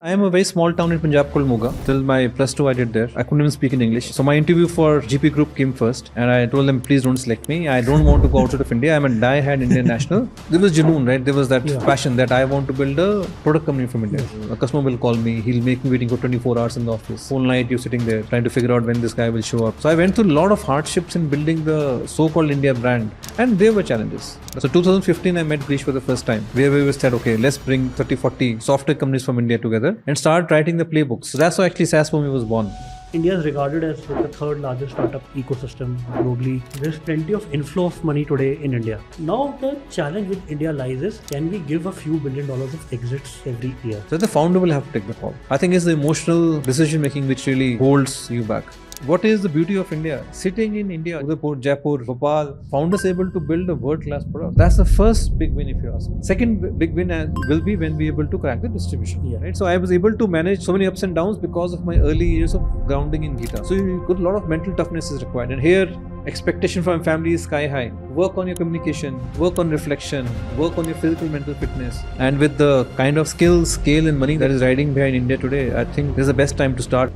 I am a very small town in Punjab called Moga. Till my plus two I did there. I couldn't even speak in English. So my interview for GP Group came first and I told them, please don't select me. I don't want to go outside of India. I'm a die-hard Indian national. There was Junoon, right? There was that passion that I want to build a product company from India. A customer will call me. He'll make me waiting for 24 hours in the office. Whole night you're sitting there trying to figure out when this guy will show up. So I went through a lot of hardships in building the so-called India brand. And there were challenges. So 2015 I met Grish for the first time. Where we said, okay, let's bring 30-40 software companies from India together and start writing the playbooks. So that's how actually SaaSBOOMi was born. India is regarded as the third largest startup ecosystem globally. There's plenty of inflow of money today in India. Now the challenge with India lies is, can we give a few $1 billion of exits every year? So the founder will have to take the call. I think it's the emotional decision making which really holds you back. What is the beauty of India? Sitting in India, Udaipur, Jaipur, Bhopal, founders able to build a world-class product. That's the first big win if you ask me. Second big win will be when we're able to crack the distribution. Right? So I was able to manage so many ups and downs because of my early years of grounding in Gita. So a lot of mental toughness is required. And here, expectation from family is sky high. Work on your communication, work on reflection, work on your physical mental fitness. And with the kind of skills, scale and money that is riding behind India today, I think this is the best time to start.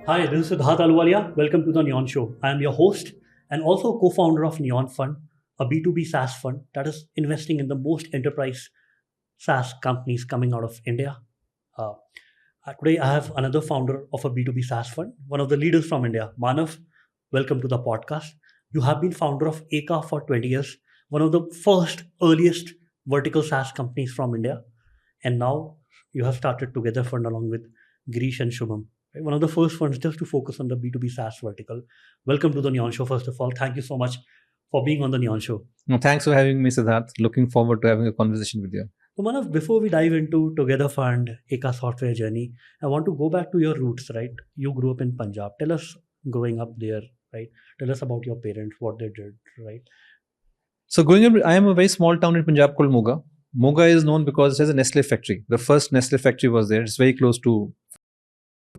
Hi, this is Siddharth Aluwalia. Welcome to the Neon Show. I am your host and also co-founder of Neon Fund, a B2B SaaS fund that is investing in the most enterprise SaaS companies coming out of India. Today, I have another founder of a B2B SaaS fund, one of the leaders from India, Manav. Welcome to the podcast. You have been founder of Eka for 20 years, one of the first earliest vertical SaaS companies from India. And now you have started Together Fund along with Girish and Shubham. One of the first funds just to focus on the B2B SaaS vertical. Welcome to the Neon Show, first of all. Thank you so much for being on the Neon Show. No, thanks for having me, Siddharth. Looking forward to having a conversation with you. So Manav, before we dive into Together Fund, Eka Software journey, I want to go back to your roots, right? You grew up in Punjab. Tell us growing up there, right? Tell us about your parents, what they did, right? So growing up, I am a very small town in Punjab called Moga. Moga is known because it has a Nestle factory. The first Nestle factory was there. It's very close to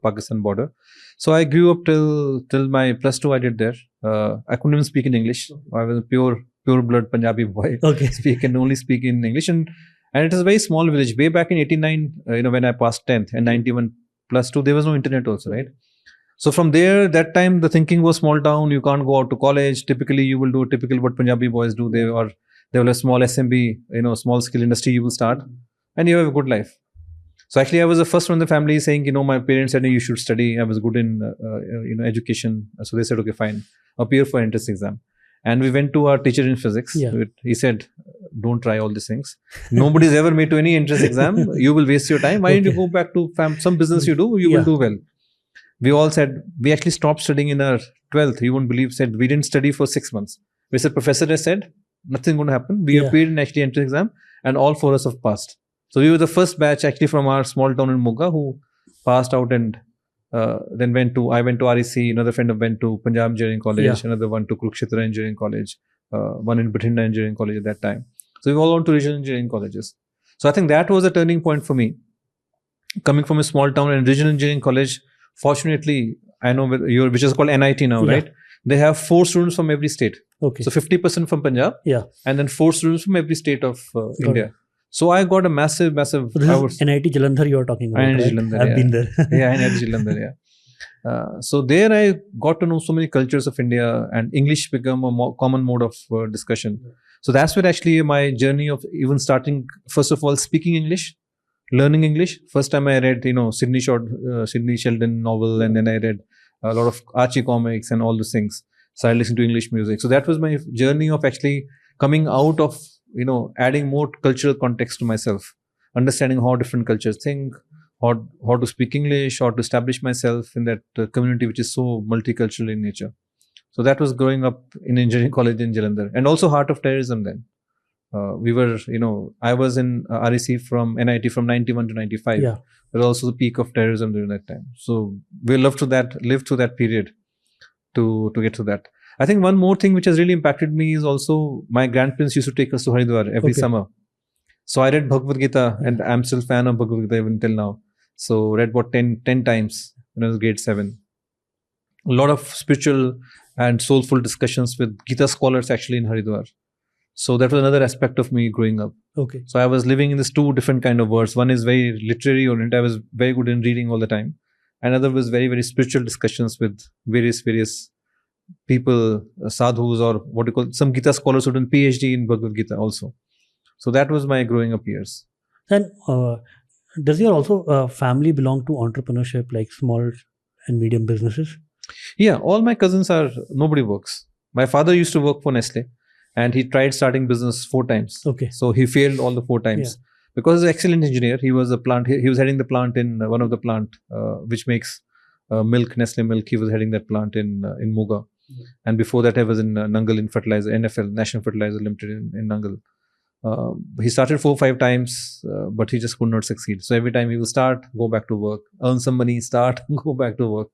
Pakistan border. So I grew up till my plus two I did there. I couldn't even speak in English. I was a pure blood Punjabi boy. Okay. Only speak in English. And it is a very small village. Way back in 89, when I passed 10th and 91 plus 2, there was no internet also, right? So from there, that time the thinking was small town. You can't go out to college. Typically, you will do typical what Punjabi boys do. They will have a small SMB, small skill industry you will start and you have a good life. So actually, I was the first one in the family saying, my parents said, you should study. I was good in, education. So they said, okay, fine, appear for entrance exam. And we went to our teacher in physics. Yeah. He said, don't try all these things. Nobody's ever made to any entrance exam. You will waste your time. Why don't you go back to some business you do? You will do well. We all said, we actually stopped studying in our 12th. You won't believe, said, we didn't study for 6 months. We said, professor has said, nothing going to happen. We appeared in actually entrance exam and all 4 of us have passed. So we were the first batch actually from our small town in Moga who passed out and then I went to REC, another friend went to Punjab Engineering College, another one to Kurukshetra Engineering College, one in Bathinda Engineering College at that time. So we all went to regional engineering colleges. So I think that was a turning point for me. Coming from a small town and regional engineering college, fortunately, I know which is called NIT now, right? They have 4 students from every state. Okay. So 50% from Punjab and then 4 students from every state of India. So I got a massive. So this is NIT Jalandhar you are talking about. NIT right? Jalandhar, I've been there. NIT Jalandhar, So there I got to know so many cultures of India and English became a more common mode of discussion. So that's where actually my journey of even starting, first of all, speaking English, learning English. First time I read, Sidney Sheldon novel, and then I read a lot of Archie comics and all those things. Started listening to English music. So that was my journey of actually coming out of adding more cultural context to myself, understanding how different cultures think, how to speak English, how to establish myself in that community which is so multicultural in nature. So that was growing up in engineering college in Jalandhar, and also heart of terrorism then. We were, I was in REC from NIT from 91 to 95. Yeah. But also the peak of terrorism during that time. So we lived through that period to get to that. I think one more thing which has really impacted me is also my grandparents used to take us to Haridwar every summer. So I read Bhagavad Gita and I'm still a fan of Bhagavad Gita even till now. So read about 10 times when I was grade 7. A lot of spiritual and soulful discussions with Gita scholars actually in Haridwar. So that was another aspect of me growing up. Okay. So I was living in these two different kind of worlds. One is very literary oriented. I was very good in reading all the time. Another was very, very spiritual discussions with various people, sadhus, or what you call some Gita scholars who done PhD in Bhagavad Gita also. So that was my growing up years. And does your also family belong to entrepreneurship, like small and medium businesses? Yeah, all my cousins are, nobody works. My father used to work for Nestle and he tried starting business 4 times. Okay. So he failed all the 4 times. Because he's an excellent engineer. He was he was heading the plant in one of the plant which makes milk, Nestle milk. He was heading that plant in Moga. And before that, I was in Nangal in fertilizer, NFL, National Fertilizer Limited in Nangal. He started 4 or 5 times, but he just could not succeed. So every time he will start, go back to work, earn some money, start, go back to work.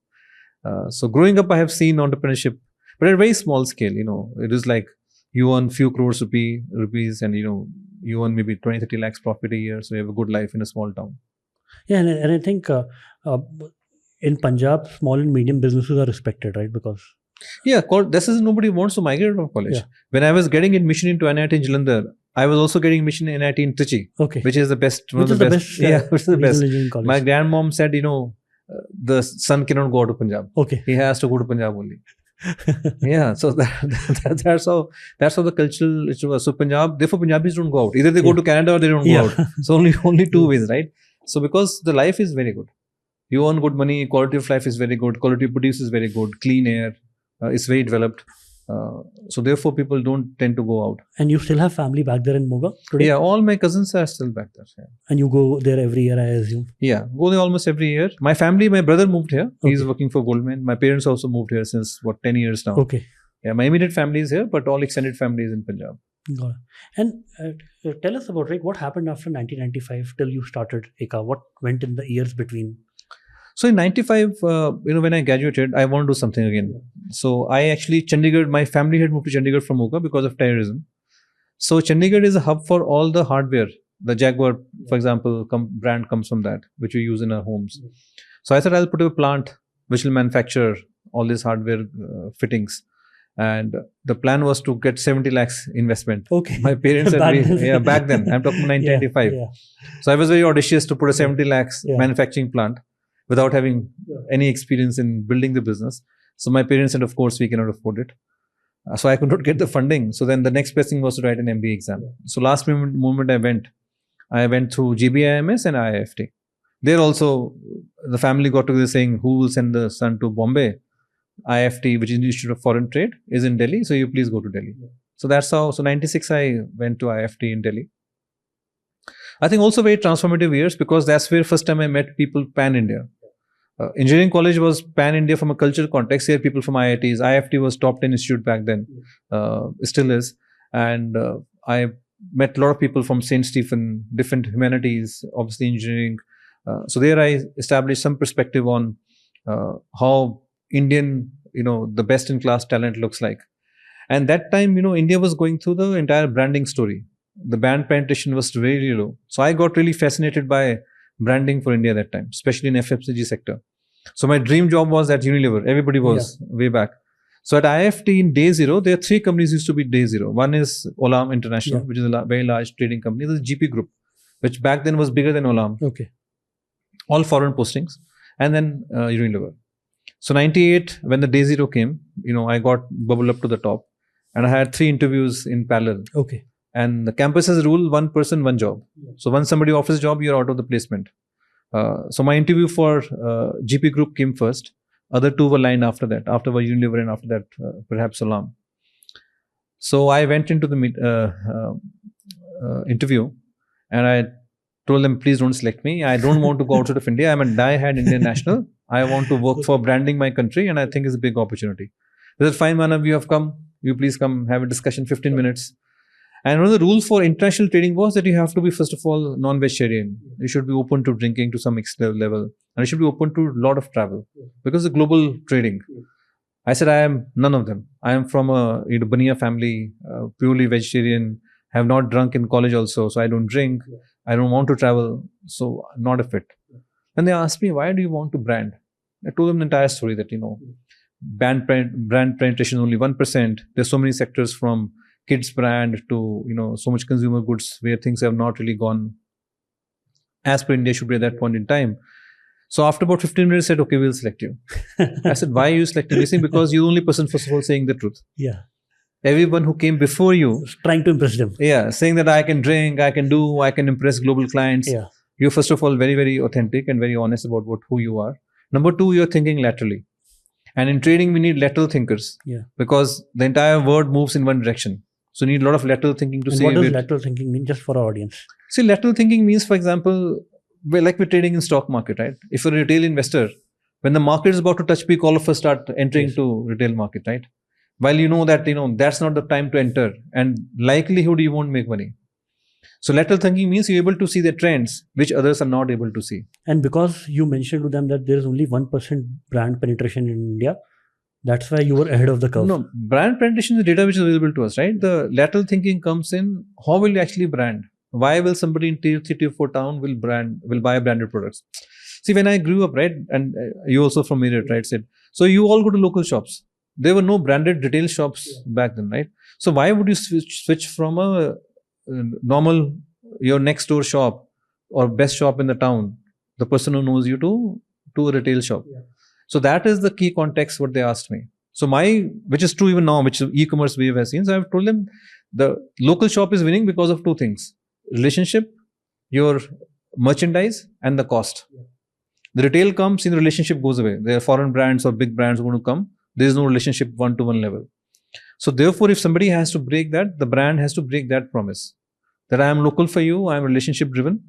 So growing up, I have seen entrepreneurship, but at a very small scale. It is like you earn few crores rupees, and you earn maybe 20-30 lakhs profit a year. So you have a good life in a small town. Yeah, and I think in Punjab, small and medium businesses are respected, right? Because this is nobody wants to migrate out of college. Yeah. When I was getting admission into NIT in Jalandhar, I was also getting admission in NIT in Trichy, which is the best. Which is the best. Yeah, which is the best. College. My grandmom said, the son cannot go to Punjab. Okay. He has to go to Punjab only. Yeah, so that's how the cultural issue was. So therefore Punjabis don't go out. Either they go to Canada or they don't go out. So only 2 ways, right? So because the life is very good, you earn good money, quality of life is very good, quality of produce is very good, clean air is very developed. So therefore people don't tend to go out. And you still have family back there in Moga today? Yeah, all my cousins are still back there. Yeah. And you go there every year, I assume? Yeah, go there almost every year. My brother moved here. Okay. He's working for Goldman. My parents also moved here since 10 years now. Okay. Yeah, my immediate family is here, but all extended family is in Punjab. Got it. And tell us about what happened after 1995 till you started Eka. What went in the years between? So in 95, when I graduated, I want to do something again. So I actually, my family had moved to Chandigarh from Moga because of terrorism. So Chandigarh is a hub for all the hardware. The Jaguar, for example, brand comes from that, which we use in our homes. So I thought I'll put up a plant which will manufacture all these hardware fittings. And the plan was to get 70 lakhs investment. Okay. My parents said, back then, I'm talking 1995. So I was very audacious to put a 70 lakhs manufacturing plant without having any experience in building the business. So my parents said, of course, we cannot afford it. So I could not get the funding. So then the next best thing was to write an MBA exam. So last moment I went through GBIMS and IIFT. There also, the family got together saying, who will send the son to Bombay? IIFT, which is Institute of Foreign Trade, is in Delhi. So you please go to Delhi. So that's how, 96, I went to IIFT in Delhi. I think also very transformative years because that's where first time I met people pan-India. Engineering college was pan-India from a cultural context. Here people from IITs. IIFT was top 10 institute back then. Still is. And I met a lot of people from St. Stephen, different humanities, obviously engineering. So there I established some perspective on how Indian, the best in class talent looks like. And that time, India was going through the entire branding story. The brand penetration was very low. So I got really fascinated by branding for India that time, especially in FMCG sector. So my dream job was at Unilever. Everybody was way back. So at IIFT in day zero, there are 3 companies used to be day zero. One is Olam International, which is a very large trading company. There's GP Group, which back then was bigger than Olam. Okay. All foreign postings. And then Unilever. So 98, when the day zero came, I got bubbled up to the top. And I had 3 interviews in parallel. Okay. And the campus has a rule, 1 person, 1 job. So once somebody offers a job, you're out of the placement. So my interview for GP Group came first. Other 2 were lined after that. After was Unilever and after that, perhaps Olam. So I went into the interview and I told them, please don't select me. I don't want to go outside of India. I'm a die-hard Indian national. I want to work for branding my country and I think it's a big opportunity. They said, fine, Manav, you have come. You please come have a discussion, 15 minutes. And one of the rules for international trading was that you have to be, first of all, non-vegetarian. You should be open to drinking to some extent level. And you should be open to a lot of travel. Because of global trading. I said, I am none of them. I am from a Baniya family, purely vegetarian. Have not drunk in college also, so I don't drink. I don't want to travel, so not a fit. And they asked me, why do you want to brand? I told them the entire story that, brand penetration only 1%. There's so many sectors from kids brand to, so much consumer goods where things have not really gone as per India should be at that point in time. So after about 15 minutes, I said, okay, we'll select you. I said, why are you selecting me? Because you're the only person, first of all, saying the truth. Yeah. Everyone who came before you, trying to impress them. Yeah, saying that I can drink, I can impress global clients. Yeah. You're first of all very, very authentic and very honest about who you are. Number two, you're thinking laterally. And in trading, we need lateral thinkers. Yeah. Because the entire world moves in one direction. So you need a lot of lateral thinking to say. What does lateral thinking mean, just for our audience? See, lateral thinking means, for example, like we're trading in stock market, right? If you're a retail investor, when the market is about to touch peak, all of us start entering to retail market, right? While you know that, that's not the time to enter and likelihood you won't make money. So lateral thinking means you're able to see the trends which others are not able to see. And because you mentioned to them that there is only 1% brand penetration in India, that's why you were ahead of the curve. No, brand penetration is data which is available to us, right? The lateral thinking comes in, how will you actually brand? Why will somebody in tier 3, tier 4 town will buy branded products? See, when I grew up, right, and you also from Meerut, right, said, so you all go to local shops. There were no branded retail shops back then, right? So why would you switch from a normal, your next door shop or best shop in the town, the person who knows you to a retail shop? Yeah. So that is the key context what they asked me. So which is true even now, which e-commerce wave has seen. So I've told them the local shop is winning because of two things: relationship, your merchandise, and the cost. Yeah. The retail comes in, the relationship goes away. There are foreign brands or big brands going to come. There is no relationship one-to-one level. So therefore, if somebody has to break that, the brand has to break that promise that I am local for you, I am relationship driven,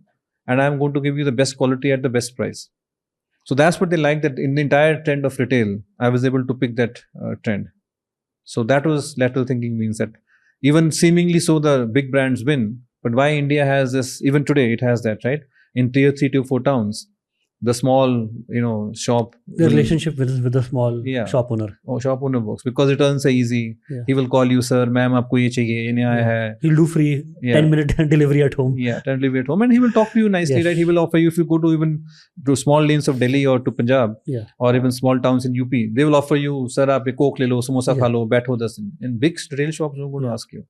and I am going to give you the best quality at the best price. So that's what they like, that in the entire trend of retail, I was able to pick that trend. So that was lateral thinking, means that even seemingly so the big brands win, but why India has this, even today it has that, right? In tier 3, tier 4 towns, the small, shop. The relationship with the small shop owner. Oh, shop owner works because returns are easy. Yeah. He will call you, sir, ma'am, aapko ye chahiye, ye naaya hai. He'll do free 10-minute delivery at home. Yeah, 10 delivery at home. And he will talk to you nicely, right? He will offer you, if you go to even to small lanes of Delhi or to Punjab, or even small towns in UP, they will offer you, sir, aap ye coke le lo, samosa kha lo, baitho 10. In big retail shops, they're going to ask you.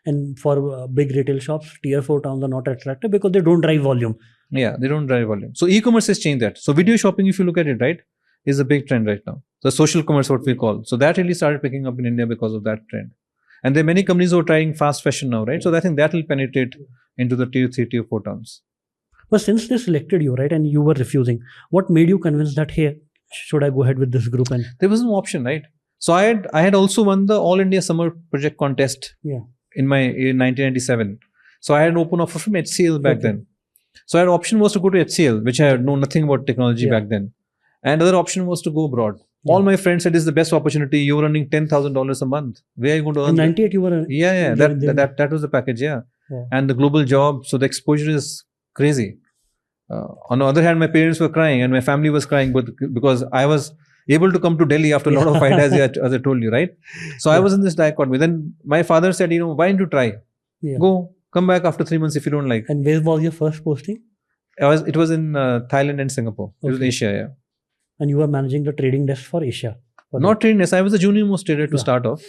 And for big retail shops, tier 4 towns are not attractive because they don't drive volume. Yeah, they don't drive volume. So e-commerce has changed that. So video shopping, if you look at it, right, is a big trend right now. The social commerce, what we call. So that really started picking up in India because of that trend. And there are many companies who are trying fast fashion now, right? So I think that will penetrate into the tier 3, tier 4 towns. But since they selected you, right, and you were refusing, what made you convinced that, hey, should I go ahead with this group? And there was no option, right? So I had also won the All India Summer Project Contest in 1997. So I had an open offer from HCL back then. So our option was to go to HCL, which I had known nothing about technology back then. And other option was to go abroad. All my friends said, this is the best opportunity. You're earning $10,000 a month. Where are you going to earn? In 98 you were... That was the package, And the global job. So the exposure is crazy. On the other hand, my parents were crying and my family was crying, but because I was able to come to Delhi after a lot of fight, as I told you, right? So I was in this dichotomy. Then my father said, why don't you try? Go. Come back after 3 months if you don't like. And where was your first posting? It was in Thailand and Singapore. It was in Asia, And you were managing the trading desk for Asia? Not trading desk. I was a junior most trader to start off.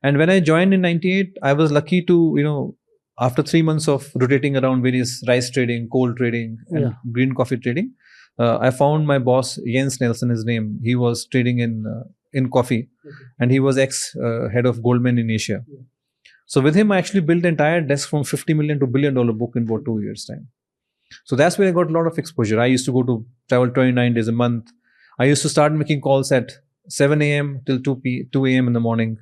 And when I joined in 98, I was lucky to, after 3 months of rotating around various rice trading, coal trading, and green coffee trading, I found my boss, Jens Nelson, his name. He was trading in coffee. And he was ex-head of Goldman in Asia. So with him, I actually built the entire desk from $50 million to $1 billion book in about 2 years' time. So that's where I got a lot of exposure. I used to go to travel 29 days a month. I used to start making calls at 7 a.m. till 2 a.m. in the morning,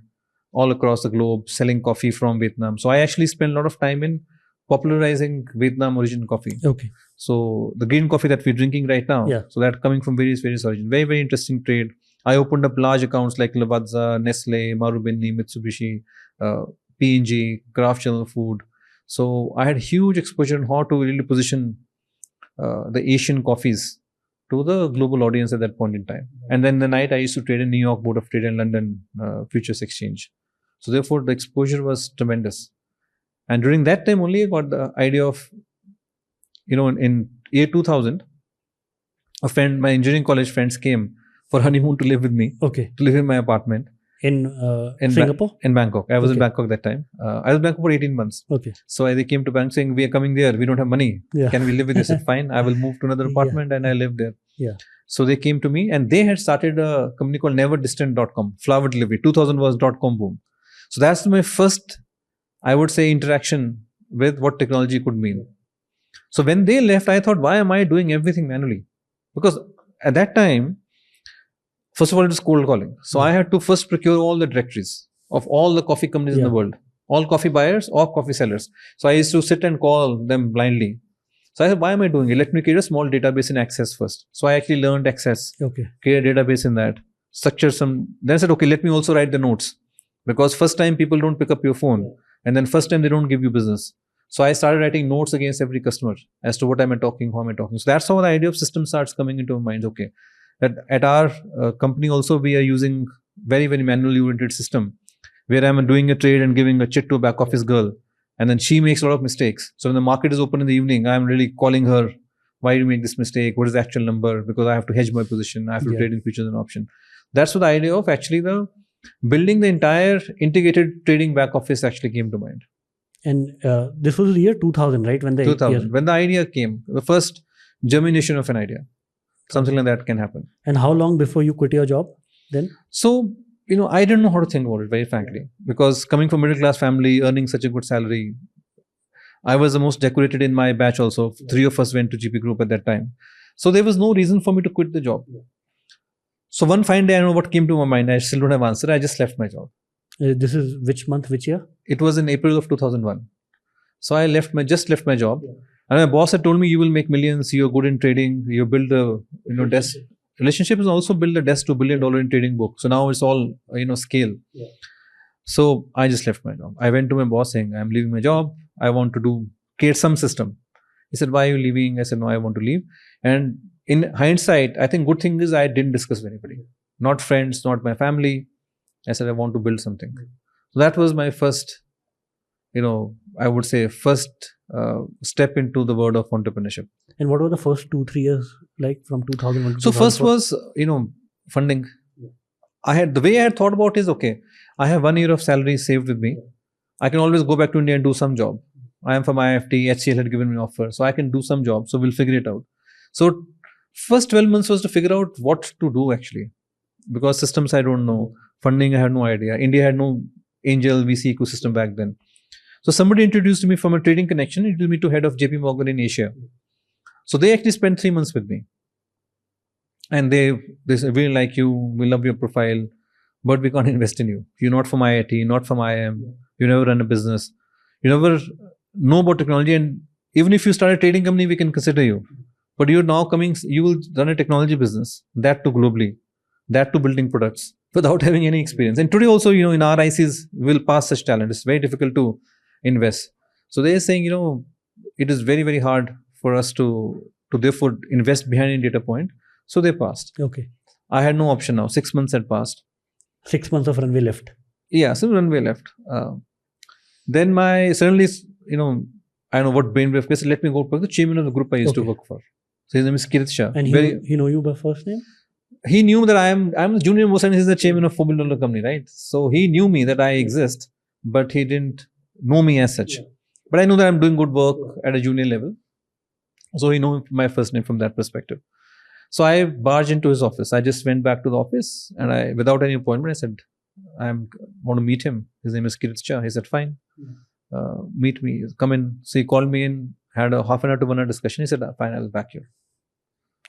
all across the globe, selling coffee from Vietnam. So I actually spent a lot of time in popularizing Vietnam origin coffee. Okay. So the green coffee that we're drinking right now, so that coming from various origins. Very, very interesting trade. I opened up large accounts like Lavazza, Nestle, Marubeni, Mitsubishi, P&G, Kraft General Food. So I had huge exposure on how to really position the Asian coffees to the global audience at that point in time. And then the night I used to trade in New York Board of Trade and London Futures Exchange. So therefore the exposure was tremendous. And during that time only I got the idea of, in year 2000, my engineering college friends came for honeymoon to live with me, to live in my apartment. in Singapore? In Bangkok. I was in Okay. Bangkok that time. I was in Bangkok for 18 months. Okay. So they came to Bangkok saying, we are coming there. We don't have money. Yeah. Can we live with you? I said, fine. I will move to another Yeah. apartment and I lived there. Yeah. So they came to me and they had started a company called neverdistant.com, flower delivery. 2000 was .com boom. So that's my first, I would say, interaction with what technology could mean. So when they left, I thought, why am I doing everything manually? Because at that time, first of all, it was cold calling. So I had to first procure all the directories of all the coffee companies in the world, all coffee buyers or coffee sellers. So I used to sit and call them blindly. So I said, why am I doing it? Let me create a small database in Access first. So I actually learned Access, Okay. create a database in that, structure some. Then I said, okay, let me also write the notes. Because first time people don't pick up your phone. And then first time they don't give you business. So I started writing notes against every customer as to what am I talking, how am I talking. So that's how the idea of system starts coming into my mind. Okay, that at our company also we are using very, very manually oriented system where I'm doing a trade and giving a chit to a back office girl. And then she makes a lot of mistakes. So when the market is open in the evening, I'm really calling her, why do you make this mistake? What is the actual number? Because I have to hedge my position. I have to trade in futures and option. That's what the idea of actually the building the entire integrated trading back office actually came to mind. And this was the year 2000, right? When the 2000, when the idea came, the first germination of an idea, something like that can happen. And how long before you quit your job then? So, I didn't know how to think about it, very frankly, because coming from middle class family, earning such a good salary, I was the most decorated in my batch also. 3 of us went to GP Group at that time. So there was no reason for me to quit the job. So one fine day, I don't know what came to my mind. I still don't have answer. I just left my job. This is which month, which year? It was in April of 2001. So I just left my job. And my boss had told me, you will make millions. You're good in trading. You build a, desk. Relationship is also build a desk to $1 billion in trading book. So now it's all, scale. So I just left my job. I went to my boss saying, I'm leaving my job. I want to create some system. He said, why are you leaving? I said, no, I want to leave. And in hindsight, I think good thing is I didn't discuss with anybody. Not friends, not my family. I said, I want to build something. So that was my first, I would say first step into the world of entrepreneurship. And what were the first 2-3 years like from 2001 to So 2004? first was, funding. The way I had thought about is, okay, I have 1 year of salary saved with me. I can always go back to India and do some job. I am from IFT, HCL had given me an offer. So I can do some job. So we'll figure it out. So first 12 months was to figure out what to do actually. Because systems I don't know. Funding I had no idea. India had no angel VC ecosystem back then. So somebody introduced me from a trading connection. Introduced me to head of JP Morgan in Asia. So they actually spent 3 months with me. And they said, we like you. We love your profile. But we can't invest in you. You're not from IIT, not from IIM. You never run a business. You never know about technology. And even if you start a trading company, we can consider you. But you're now you will run a technology business. That too globally. That too building products. Without having any experience. And today also, in our ICs, we'll pass such talent. It's very difficult to invest. So they're saying, it is very, very hard for us to therefore invest behind a data point. So they passed. Okay. I had no option now. 6 months had passed. 6 months of runway left. Yeah, so runway left. Then suddenly, I don't know what brainwave case. Let me go to the chairman of the group I used to work for. So his name is Kirit Shah. And he know you by first name? He knew that I'm the junior most and he's the chairman of $4 billion company, right? So he knew me that I exist, but he didn't know me as such. But I know that I'm doing good work at a junior level. So he knew my first name from that perspective. So I barged into his office. I just went back to the office and without any appointment, I said, I want to meet him. His name is Kirit Shah. He said, fine, meet me, come in. So he called me in, had a half an hour to 1 hour discussion. He said, fine, I'll back you.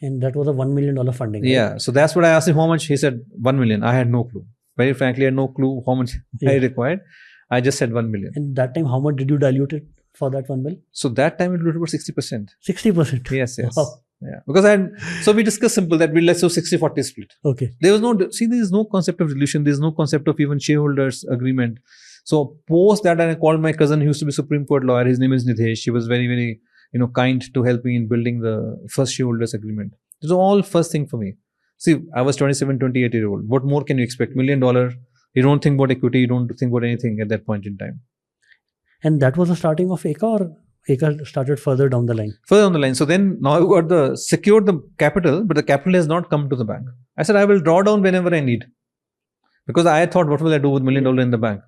And that was a $1 million funding. Yeah. Right? So that's what I asked him how much. He said 1 million. I had no clue. Very frankly, I had no clue how much I required. I just said 1 million. And that time, how much did you dilute it for that 1 million? So that time it was about 60%. 60%? Yes. Wow. Yeah. Because so we discussed simple that let's do 60-40 split. Okay. There is no concept of dilution. There is no concept of even shareholders agreement. So post that, I called my cousin who used to be Supreme Court lawyer. His name is Nidhesh. He was very, very, kind to help me in building the first shareholders agreement. It was all first thing for me. See, I was 27, 28-year-old. What more can you expect? $1 million. You don't think about equity. You don't think about anything at that point in time. And that was the starting of Eka, or Eka started further down the line? Further down the line. So then now I've got secured the capital, but the capital has not come to the bank. I said, I will draw down whenever I need. Because I thought, what will I do with $1 million in the bank?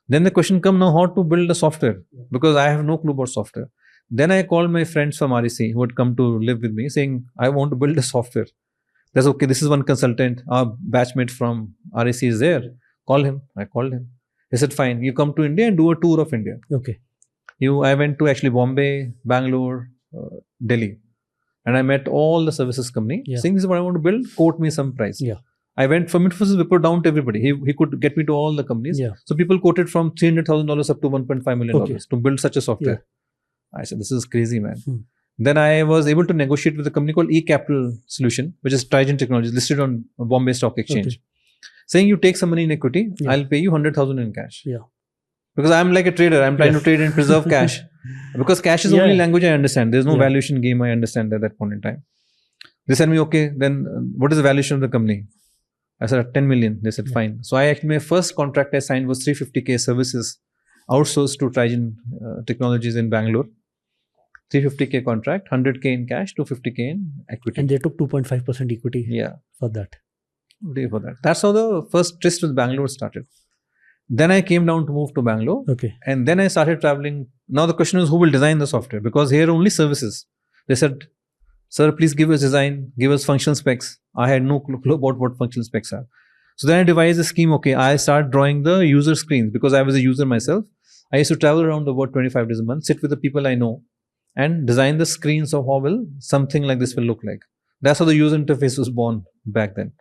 Then the question come now, how to build a software? Because I have no clue about software. Then I called my friends from REC who had come to live with me saying, I want to build a software. That's okay. This is one consultant. Our batchmate from REC is there. Call him. I called him. He said, fine. You come to India and do a tour of India. Okay. I went to actually Bombay, Bangalore, Delhi. And I met all the services company. Saying, this is what I want to build. Quote me some price. Yeah. I went from Infosys Wipro down to everybody. He could get me to all the companies. Yeah. So people quoted from $300,000 up to $1.5 million to build such a software. Yeah. I said, this is crazy, man. Then I was able to negotiate with a company called eCapital Solution, which is Trigen Technologies, listed on Bombay Stock Exchange. Saying, you take some money in equity, I'll pay you 100,000 in cash. Yeah. Because I'm like a trader. I'm trying to trade and preserve cash. Because cash is the only language I understand. There's no valuation game I understand at that point in time. They said me, okay, then what is the valuation of the company? I said, 10 million. They said, fine. So my first contract I signed was 350K services outsourced to Trigen Technologies in Bangalore. 350K contract, 100K in cash, 250K in equity. And they took 2.5% equity for that. That's how the first tryst with Bangalore started. Then I came down to move to Bangalore. Okay. And then I started traveling. Now the question is, who will design the software? Because here only services. They said, sir, please give us design, give us functional specs. I had no clue about what functional specs are. So then I devised a scheme. Okay, I start drawing the user screens because I was a user myself. I used to travel around the world 25 days a month, sit with the people I know and design the screens of how will something like this will look like. That's how the user interface was born back then.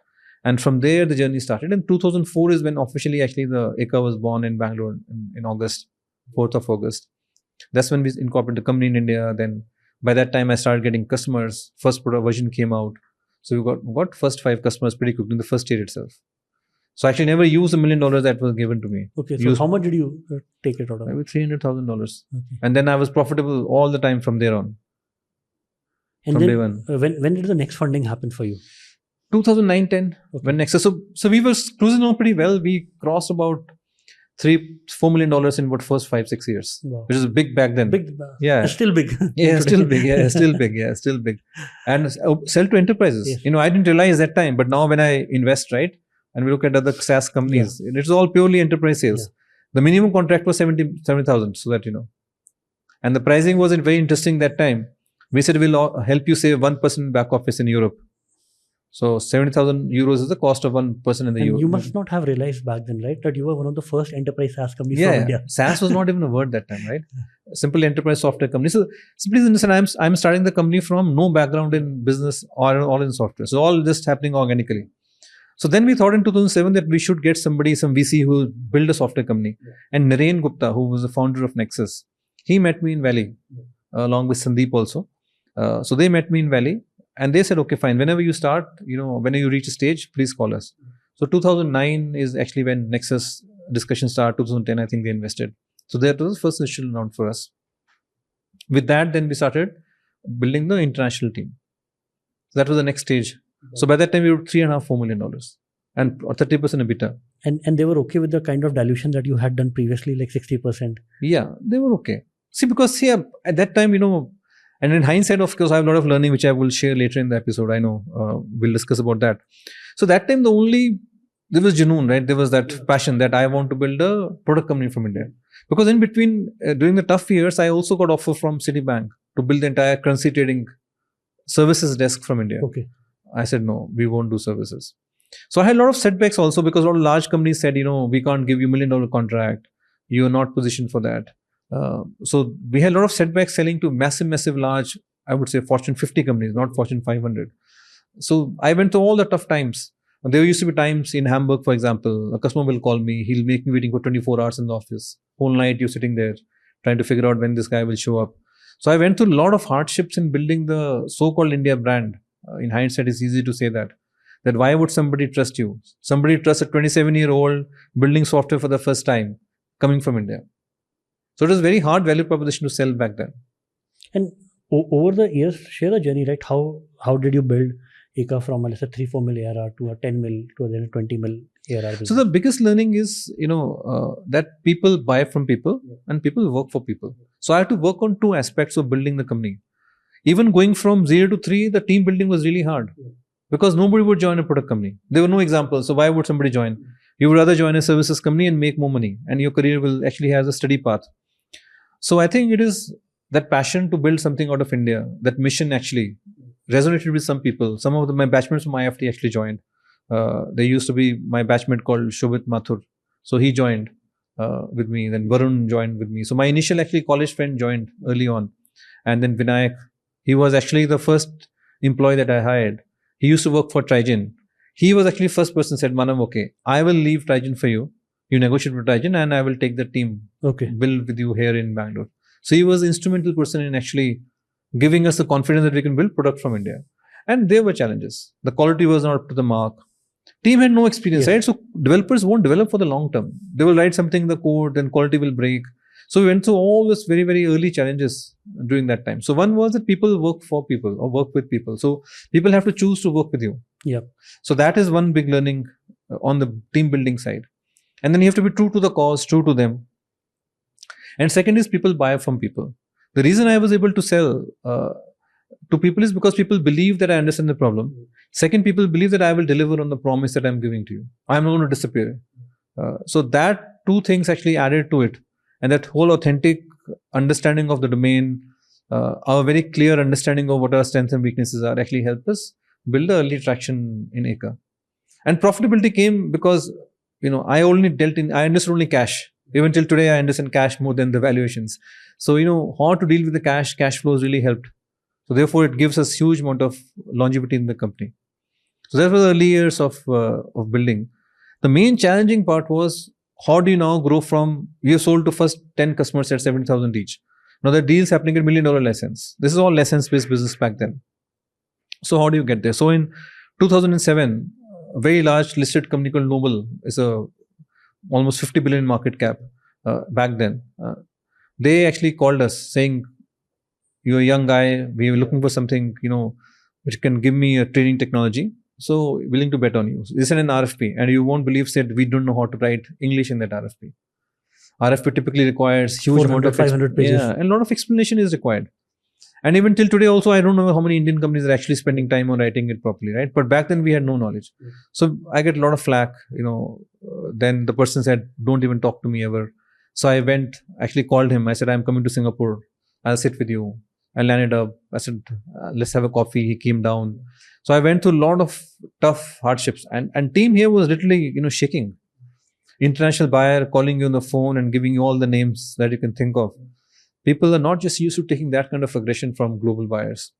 And from there, the journey started. In 2004 is when officially actually the Eka was born in Bangalore in August, 4th of August. That's when we incorporated the company in India. Then by that time, I started getting customers. First product version came out. So we got first 5 customers pretty quickly in the first year itself. So I actually never used $1 million that was given to me. Okay, so how much did you take it out of? Maybe $300,000. Okay. And then I was profitable all the time from there on. And from then, day one. When did the next funding happen for you? 2009-10, when Nexus. So we were cruising on pretty well. We crossed about $3-4 million in what first 5-6 years, which is big back then. Big, still big. Still big. Still big. And sell to enterprises. Yes. I didn't realize that time, but now when I invest, right, and we look at other SaaS companies, it's all purely enterprise sales. The minimum contract was 70,000, so that and the pricing wasn't very interesting that time. We said we'll help you save 1% back office in Europe. So 70,000 euros is the cost of one person in the Europe. You must not have realized back then, right, that you were one of the first enterprise SaaS companies from India. SaaS was not even a word that time, right? Simple enterprise software company. So please understand, I'm starting the company from no background in business or all in software. So all just happening organically. So then we thought in 2007 that we should get some VC who will build a software company. And Naren Gupta, who was the founder of Nexus, he met me in Valley along with Sandeep also. So they met me in Valley. And they said, okay, fine. Whenever you start, whenever you reach a stage, please call us. So 2009 is actually when Nexus discussion started. 2010, I think they invested. So that was the first initial round for us. With that, then we started building the international team. So that was the next stage. So by that time, we were $3.5-4 million and 30% EBITDA. And they were okay with the kind of dilution that you had done previously, like 60%? Yeah, they were okay. See, because at that time, and in hindsight, of course, I have a lot of learning, which I will share later in the episode. I know we'll discuss about that. So that time, there was Junoon, right? There was that passion that I want to build a product company from India. Because in between, during the tough years, I also got offer from Citibank to build the entire currency trading services desk from India. Okay. I said, no, we won't do services. So I had a lot of setbacks also because a lot of large companies said, we can't give you $1 million contract. You are not positioned for that. So we had a lot of setbacks selling to massive, large, I would say Fortune 50 companies, not Fortune 500. So I went through all the tough times. There used to be times in Hamburg, for example, a customer will call me. He'll make me waiting for 24 hours in the office. Whole night you're sitting there trying to figure out when this guy will show up. So I went through a lot of hardships in building the so-called India brand. In hindsight, it's easy to say that why would somebody trust you? Somebody trusts a 27-year-old building software for the first time coming from India. So it was a very hard value proposition to sell back then. And over the years, share the journey, right? How did you build Eka from, let's say, 3-4 mil ARR to a 10 mil to a 20 mil ARR business? So the biggest learning is, that people buy from people and people work for people. So I had to work on 2 aspects of building the company. Even going from 0 to 3, the team building was really hard because nobody would join a product company. There were no examples. So why would somebody join? You would rather join a services company and make more money, and your career will actually has a steady path. So I think it is that passion to build something out of India, that mission actually resonated with some people. Some of my batchmates from IFT actually joined. There used to be my batchmate called Shobit Mathur. So he joined with me. Then Varun joined with me. So my initial actually college friend joined early on. And then Vinayak, he was actually the first employee that I hired. He used to work for Trigen. He was actually first person said, Manav, okay, I will leave Trigen for you. You negotiate with Trigen and I will take the team, build with you here in Bangalore. So he was the instrumental person in actually giving us the confidence that we can build product from India. And there were challenges. The quality was not up to the mark. Team had no experience, right? So developers won't develop for the long term. They will write something in the code, then quality will break. So we went through all this very, very early challenges during that time. So one was that people work for people or work with people. So people have to choose to work with you. Yeah. So that is one big learning on the team building side. And then you have to be true to the cause, true to them. And second is people buy from people. The reason I was able to sell to people is because people believe that I understand the problem. Second, people believe that I will deliver on the promise that I'm giving to you. I'm not going to disappear. So that two things actually added to it. And that whole authentic understanding of the domain, our very clear understanding of what our strengths and weaknesses are actually helped us build the early traction in Eka. And profitability came because, I understood only cash. Even till today, I understand cash more than the valuations. So, how to deal with the cash flows really helped. So therefore, it gives us huge amount of longevity in the company. So that was the early years of building. The main challenging part was, how do you now grow from, we have sold to first 10 customers at 70,000 each. Now the deals happening at $1 million license. This is all license-based business back then. So how do you get there? So in 2007, a very large listed company called Noble is a almost 50 billion market cap back then. They actually called us saying, you're a young guy, we are looking for something, which can give me a training technology. So willing to bet on you. This is an RFP and you won't believe that we don't know how to write English in that RFP. RFP typically requires huge amount of 500 pages. Yeah, and a lot of explanation is required. And even till today also, I don't know how many Indian companies are actually spending time on writing it properly, right? But back then we had no knowledge. So I get a lot of flack, then the person said, don't even talk to me ever. So I actually called him. I said, I'm coming to Singapore. I'll sit with you. I landed up. I said, let's have a coffee. He came down. So I went through a lot of tough hardships. And team here was literally, shaking. International buyer calling you on the phone and giving you all the names that you can think of. People are not just used to taking that kind of aggression from global buyers.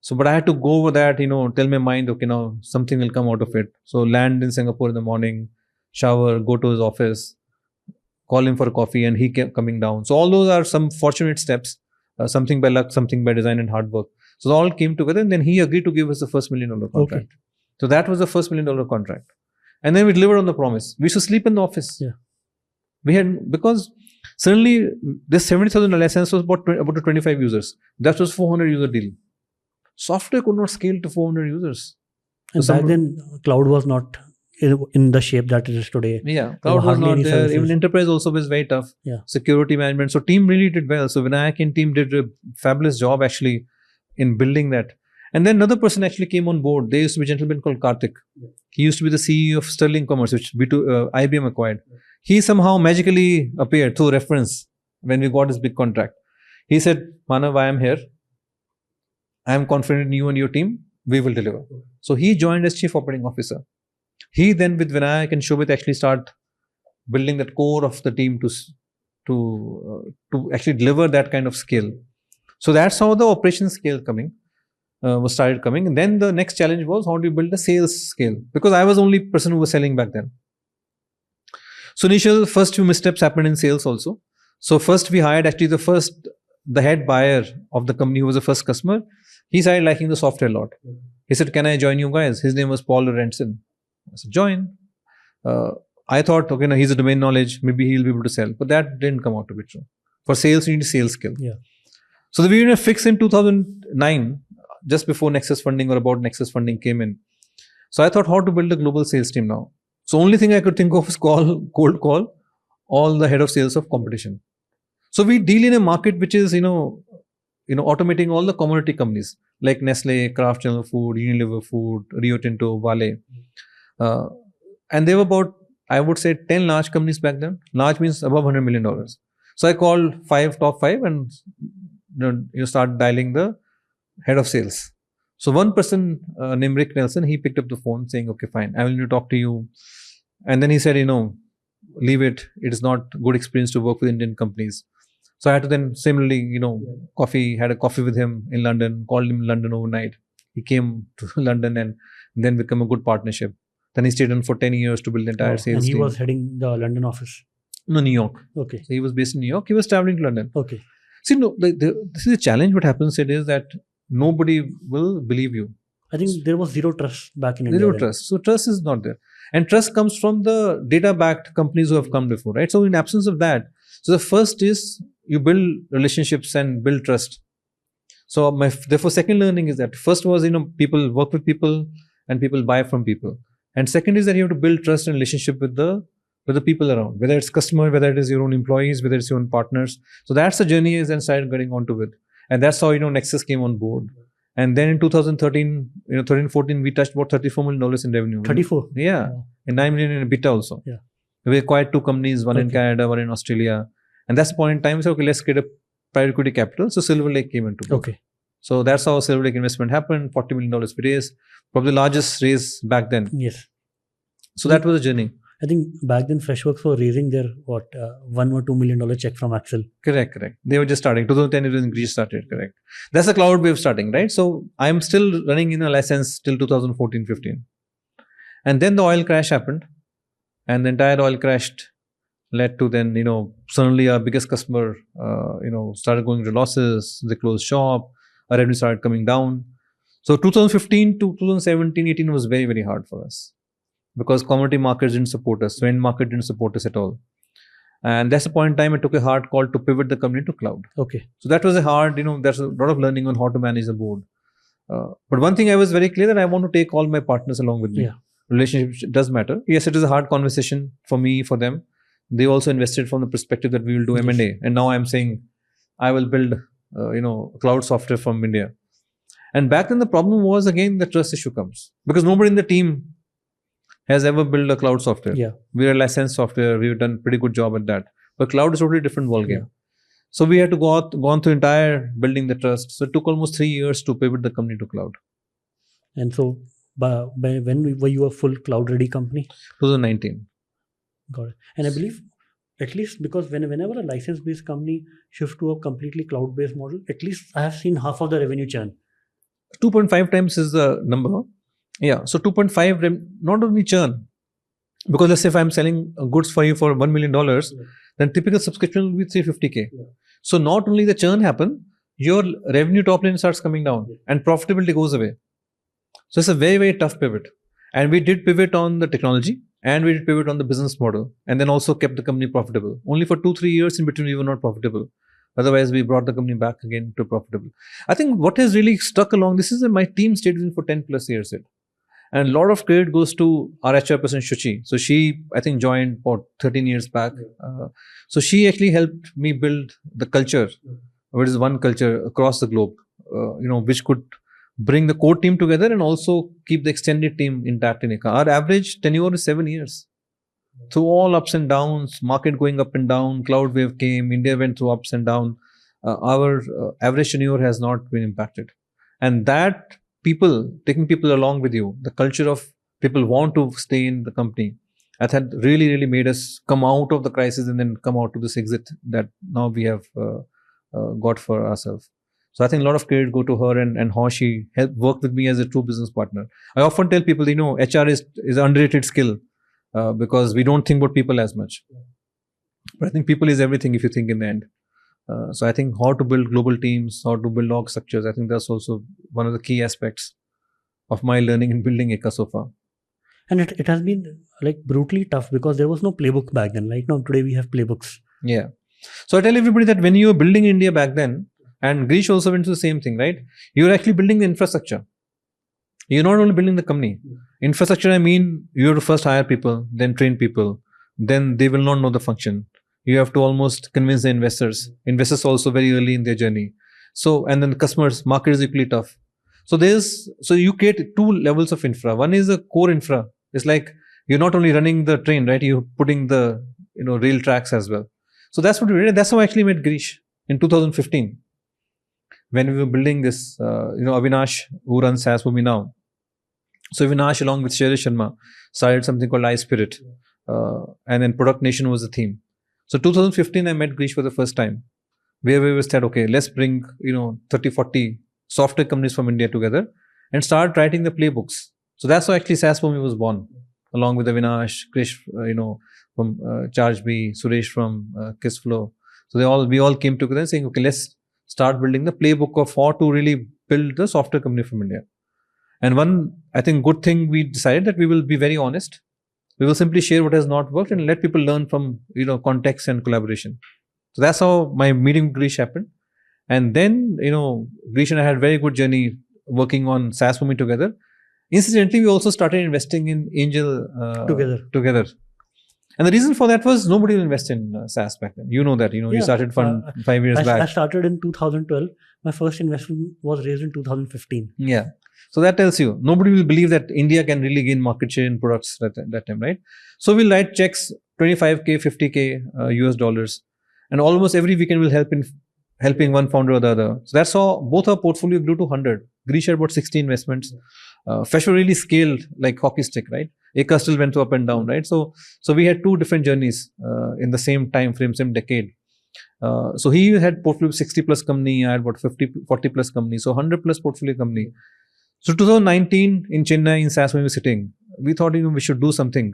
So, but I had to go over that, tell my mind, okay, now something will come out of it. So land in Singapore in the morning, shower, go to his office, call him for a coffee, and he kept coming down. So all those are some fortunate steps, something by luck, something by design and hard work. So they all came together, and then he agreed to give us the first $1 million contract. Okay. So that was the first $1 million contract. And then we delivered on the promise. We used to sleep in the office. Yeah. Because suddenly this 70,000 license was about 25 users. That was 400 user deal. Software could not scale to 400 users. And so back then, cloud was not in the shape that it is today. Yeah, cloud was not there. Services. Even enterprise also was very tough. Yeah. Security management. So team really did well. So Vinayak and team did a fabulous job actually in building that. And then another person actually came on board. There used to be a gentleman called Karthik. Yeah. He used to be the CEO of Sterling Commerce, which IBM acquired. Yeah. He somehow magically appeared through reference when we got this big contract. He said, Manav, I am here. I am confident in you and your team. We will deliver. Okay. So he joined as Chief Operating Officer. He then with Vinayak and Shobit actually start building that core of the team to actually deliver that kind of scale. So that's how the operation scale started coming. And then the next challenge was, how do you build a sales scale? Because I was the only person who was selling back then. So first few missteps happened in sales also. So first we hired actually the head buyer of the company who was the first customer. He started liking the software a lot. He said, can I join you guys? His name was Paul Lorentzen. I said, join. I thought, okay, now he's a domain knowledge. Maybe he'll be able to sell. But that didn't come out to be true. For sales, you need a sales skill. Yeah. So we were in a fix in 2009, just before Nexus funding or about Nexus funding came in. So I thought, how to build a global sales team now? So only thing I could think of is cold call all the head of sales of competition. So we deal in a market which is, automating all the commodity companies like Nestle, Kraft General Food, Unilever Food, Rio Tinto, Vale. And there were about I would say 10 large companies back then. Large means above $100 million. So I called top five, and you start dialing the head of sales. So one person named Rick Nelson, he picked up the phone saying, okay, fine, I will need to talk to you. And then he said, leave it. It is not good experience to work with Indian companies. So I had to then similarly, had a coffee with him in London, called him in London overnight. He came to London and then become a good partnership. Then he stayed on for 10 years to build the entire sales team. And he was heading the London office? No, New York. Okay. So he was based in New York. He was traveling to London. Okay. See, this is a challenge. What happens is that nobody will believe you. I think there was zero trust back in India. Zero trust. So trust is not there. And trust comes from the data-backed companies who have come before, right? So in absence of that, so the first is you build relationships and build trust. So therefore, second learning is that first was, people work with people and people buy from people. And second is that you have to build trust and relationship with the people around, whether it's customer, whether it is your own employees, whether it's your own partners. So that's the journey is then started getting onto it. And that's how, Nexus came on board. And then in 2013, 13-14, we touched about $34 million in revenue. 34? Yeah. And 9 million in EBITDA also. Yeah. We acquired 2 companies, one in Canada, one in Australia. And that's the point in time, we said, okay, let's get a private equity capital. So Silver Lake came into board. Okay. So that's how Silver Lake investment happened. $40 million we raised. Probably the largest raise back then. Yes. So that was the journey. I think back then Freshworks were raising their $1 or $2 million check from Axel. Correct. They were just starting. 2010 it was in Greece started. Correct. That's the cloud wave starting, right? So I'm still running in a license till 2014-15. And then the oil crash happened. And the entire oil crash led to then, suddenly our biggest customer, started going to losses. They closed shop. Our revenue started coming down. So 2015 to 2017-18 was very, very hard for us. Because commodity markets didn't support us. So end market didn't support us at all. And that's the point in time I took a hard call to pivot the company to cloud. Okay. So that was a hard, there's a lot of learning on how to manage the board. But one thing I was very clear that I want to take all my partners along with me. Yeah. Relationship does matter. Yes, it is a hard conversation for me, for them. They also invested from the perspective that we will do M&A. And now I'm saying I will build, cloud software from India. And back then the problem was again the trust issue comes. Because nobody in the team has ever built a cloud software. Yeah. We're a licensed software. We've done a pretty good job at that. But cloud is a totally different ballgame. Yeah. So we had to go through entire building the trust. So it took almost 3 years to pivot the company to cloud. And so when were you a full cloud ready company? 2019. Got it. And I believe at least because whenever a license based company shifts to a completely cloud based model, at least I have seen half of the revenue churn. 2.5 times is the number. Yeah, so 2.5, not only churn, because let's say if I'm selling goods for you for $1 million, then typical subscription will be 350K. Yeah. So not only the churn happen, your revenue top line starts coming down and profitability goes away. So it's a very, very tough pivot. And we did pivot on the technology and we did pivot on the business model and then also kept the company profitable. Only for 2-3 years in between we were not profitable. Otherwise, we brought the company back again to profitable. I think what has really stuck along, this is that my team stayed with me for 10 plus years. And a lot of credit goes to our HR person, Shuchi. So she, I think, joined about 13 years back. So she actually helped me build the culture, which is one culture across the globe, which could bring the core team together and also keep the extended team intact in Eka. Our average tenure is 7 years. Through all ups and downs, market going up and down, cloud wave came, India went through ups and downs. Our average tenure has not been impacted. And that taking people along with you, the culture of people want to stay in the company, that had really, really made us come out of the crisis and then come out to this exit that now we have got for ourselves. So I think a lot of credit go to her and how she helped work with me as a true business partner. I often tell people, HR is an underrated skill because we don't think about people as much. But I think people is everything if you think in the end. So I think how to build global teams, how to build org structures, I think that's also one of the key aspects of my learning in building Eka so far. And it has been like brutally tough because there was no playbook back then. Right now, today we have playbooks. Yeah. So I tell everybody that when you were building India back then, and Greece also went through the same thing, right? You're actually building the infrastructure. You're not only building the company. Infrastructure, I mean, you have to first hire people, then train people, then they will not know the function. You have to almost convince the investors. Investors also very early in their journey. So, and then the customers, market is equally tough. So you create 2 levels of infra. One is a core infra. It's like you're not only running the train, right? You're putting the rail tracks as well. So that's what we did. That's how I actually met Girish in 2015 when we were building this. Avinash, who runs SaaSBOOMi now. So Avinash, along with Shailesh Sharma, started something called iSpirit, and then Product Nation was the theme. So 2015, I met Girish for the first time, where we said, okay, let's bring 30, 40 software companies from India together and start writing the playbooks. So that's how actually SaaSBOOMi was born, along with Avinash, Krish, from ChargeBee, Suresh from Kissflow. So we all came together saying, okay, let's start building the playbook of how to really build the software company from India. And one, I think, good thing we decided that we will be very honest. We will simply share what has not worked and let people learn from context and collaboration. So that's how my meeting with Girish happened. And then Girish and I had a very good journey working on SaaSBOOMi together. Incidentally, we also started investing in angel together. And the reason for that was nobody will invest in SaaS back then. You know that. You started fund 5 years back. I started in 2012. My first investment was raised in 2015. Yeah. So that tells you, nobody will believe that India can really gain market share in products at that time, right? So we'll write checks, 25K, 50K US dollars. And almost every weekend we'll helping one founder or the other. So that's how both our portfolio grew to 100. Girish had about 60 investments. Fesho really scaled like hockey stick, right? Eka still went up and down, right? So we had two different journeys in the same time frame, same decade. So he had portfolio 60 plus company, I had about 40 plus company. So 100 plus portfolio company. So 2019 in Chennai, in SaaS, when we were sitting, we thought, we should do something.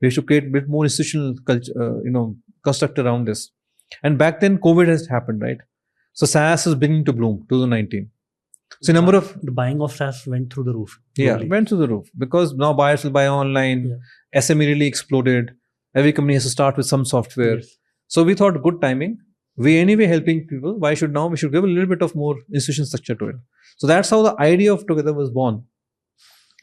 We should create a bit more institutional culture, construct around this. And back then, COVID has happened, right? So SaaS is beginning to bloom, 2019. So the buying of SaaS went through the roof. Yeah, went through the roof because now buyers will buy online. Yeah. SME really exploded. Every company has to start with some software. Yes. So we thought, good timing. We anyway helping people. Why should now we should give a little bit of more institution structure to it. So that's how the idea of Together was born.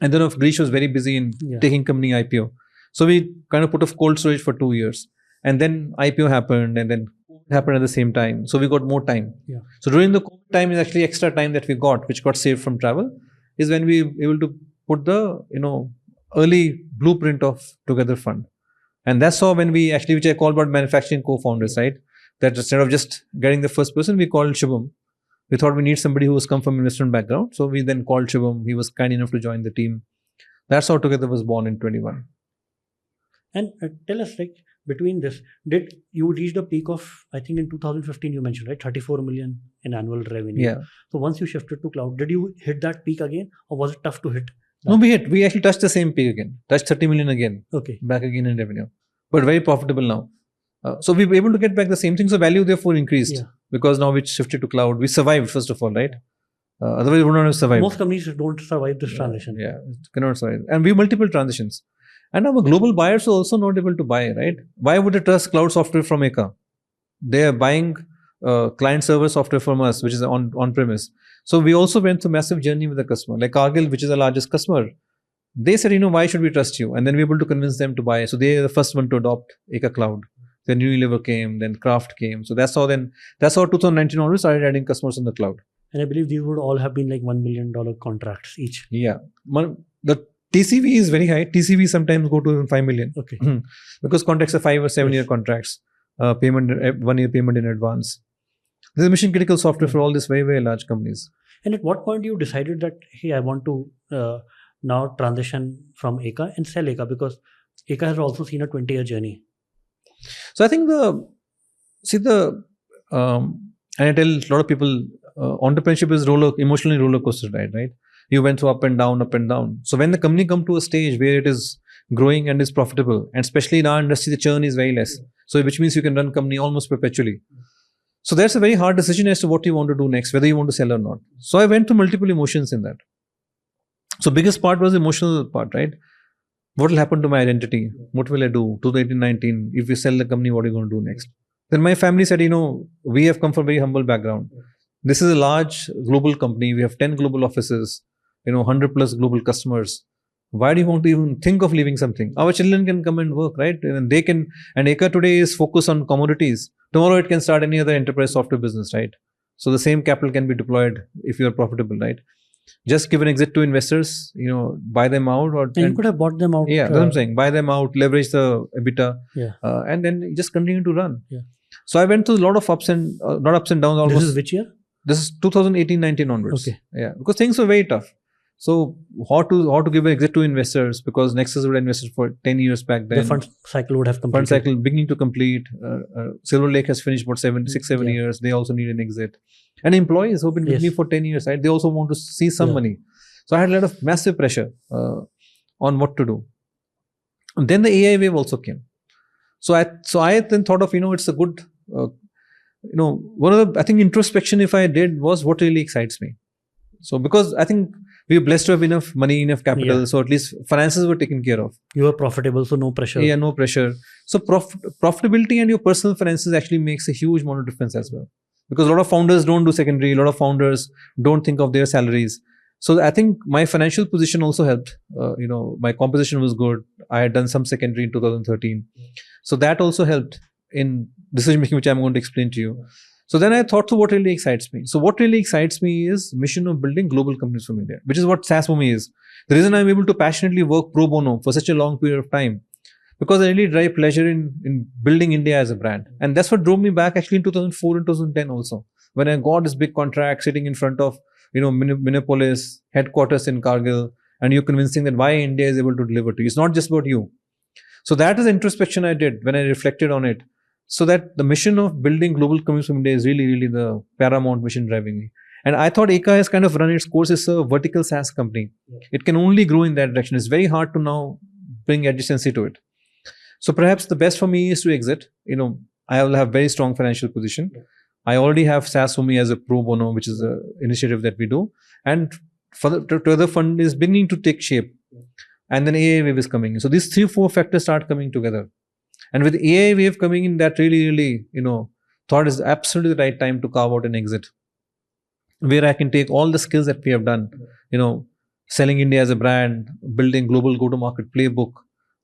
And then Girish was very busy in taking company IPO. So we kind of put off cold storage for 2 years. And then IPO happened and then COVID happened at the same time. So we got more time. Yeah. So during the COVID time is actually extra time that we got, which got saved from travel, is when we were able to put the, early blueprint of Together Fund. And that's how when we actually, which I call about manufacturing co-founders, right? That instead of just getting the first person, we called Shubham. We thought we need somebody who has come from investment background. So we then called Shubham. He was kind enough to join the team. That's how Together was born in 21. And tell us, between this, did you reach the peak of, I think in 2015 you mentioned, right? 34 million in annual revenue. Yeah. So once you shifted to cloud, did you hit that peak again or was it tough to hit? No, we actually touched the same peak again. Touched 30 million again. Okay. Back again in revenue. But very profitable now. So we were able to get back the same thing. So value therefore increased because now we shifted to cloud. We survived first of all, right? Otherwise we would not have survived. Most companies don't survive this transition. Yeah, cannot survive. And we have multiple transitions. And our global buyers are also not able to buy, right? Why would they trust cloud software from Eka? They are buying client server software from us, which is on-premise. So we also went through massive journey with the customer. Like Garg, which is the largest customer, they said, why should we trust you? And then we were able to convince them to buy. So they are the first one to adopt Eka Cloud. Then Unilever came, then Kraft came. So that's how 2019 onwards started adding customers in the cloud. And I believe these would all have been like $1 million contracts each. Yeah. The TCV is very high. TCV sometimes go to even 5 million. Okay. Because contracts are 5 or 7 year contracts. 1 year payment in advance. This is mission critical software for all these very, very large companies. And at what point you decided that, hey, I want to now transition from Eka and sell Eka, because Eka has also seen a 20-year journey. So I think and I tell a lot of people, entrepreneurship is emotionally roller coaster ride, right? You went through up and down, up and down. So when the company come to a stage where it is growing and is profitable, and especially in our industry, the churn is very less. So which means you can run company almost perpetually. So that's a very hard decision as to what you want to do next, whether you want to sell or not. So I went through multiple emotions in that. So biggest part was the emotional part, right? What will happen to my identity? What will I do? 2018-19, if we sell the company, what are you going to do next? Then my family said, we have come from a very humble background. This is a large global company. We have 10 global offices, 100 plus global customers. Why do you want to even think of leaving something? Our children can come and work, right? And they can, and Eka today is focused on commodities. Tomorrow it can start any other enterprise software business, right? So the same capital can be deployed if you are profitable, right? just give an exit to investors, buy them out, and you could have bought them out. Yeah, that's what I'm saying. Buy them out, leverage the EBITDA, Yeah. and then just continue to run. Yeah. So I went through a lot of ups and not ups and downs. Almost. This is which year? This is 2018-19 onwards. Okay. Yeah, because things were very tough. So how to give an exit to investors, because Nexus would have invested for 10 years back then. The fund cycle would have completed. Fund cycle beginning to complete. Silver Lake has finished about 7 years. They also need an exit. And employees who've been with me for 10 years, right? They also want to see some money. So I had a lot of massive pressure on what to do. And then the AI wave also came. So I then thought of, it's a good, one of the, I think introspection if I did was what really excites me. So because I think we were blessed to have enough money, enough capital. So at least finances were taken care of. You were profitable, so no pressure. Yeah, no pressure. So profitability and your personal finances actually makes a huge amount of difference as well. Because a lot of founders don't do secondary. A lot of founders don't think of their salaries. So I think my financial position also helped. My composition was good. I had done some secondary in 2013. So that also helped in decision making, which I'm going to explain to you. So then I thought through what really excites me. So what really excites me is mission of building global companies from India, which is what SaaSBOOMi is. The reason I'm able to passionately work pro bono for such a long period of time, because I really derive pleasure in building India as a brand. And that's what drove me back actually in 2004 and 2010 also. When I got this big contract sitting in front of, Minneapolis, headquarters in Kargil, and you're convincing that why India is able to deliver to you. It's not just about you. So that is introspection I did when I reflected on it. So that the mission of building global companies from India is really, really the paramount mission driving me. And I thought Eka has kind of run its course as a vertical SaaS company. It can only grow in that direction. It's very hard to now bring adjacency to it. So perhaps the best for me is to exit. I will have very strong financial position. I already have SaaSBOOMi as a pro bono, which is an initiative that we do. And further fund is beginning to take shape. And then AI wave is coming in. So these 3-4 factors start coming together. And with AI wave coming in, that really, thought is absolutely the right time to carve out an exit. Where I can take all the skills that we have done, selling India as a brand, building global go-to-market playbook,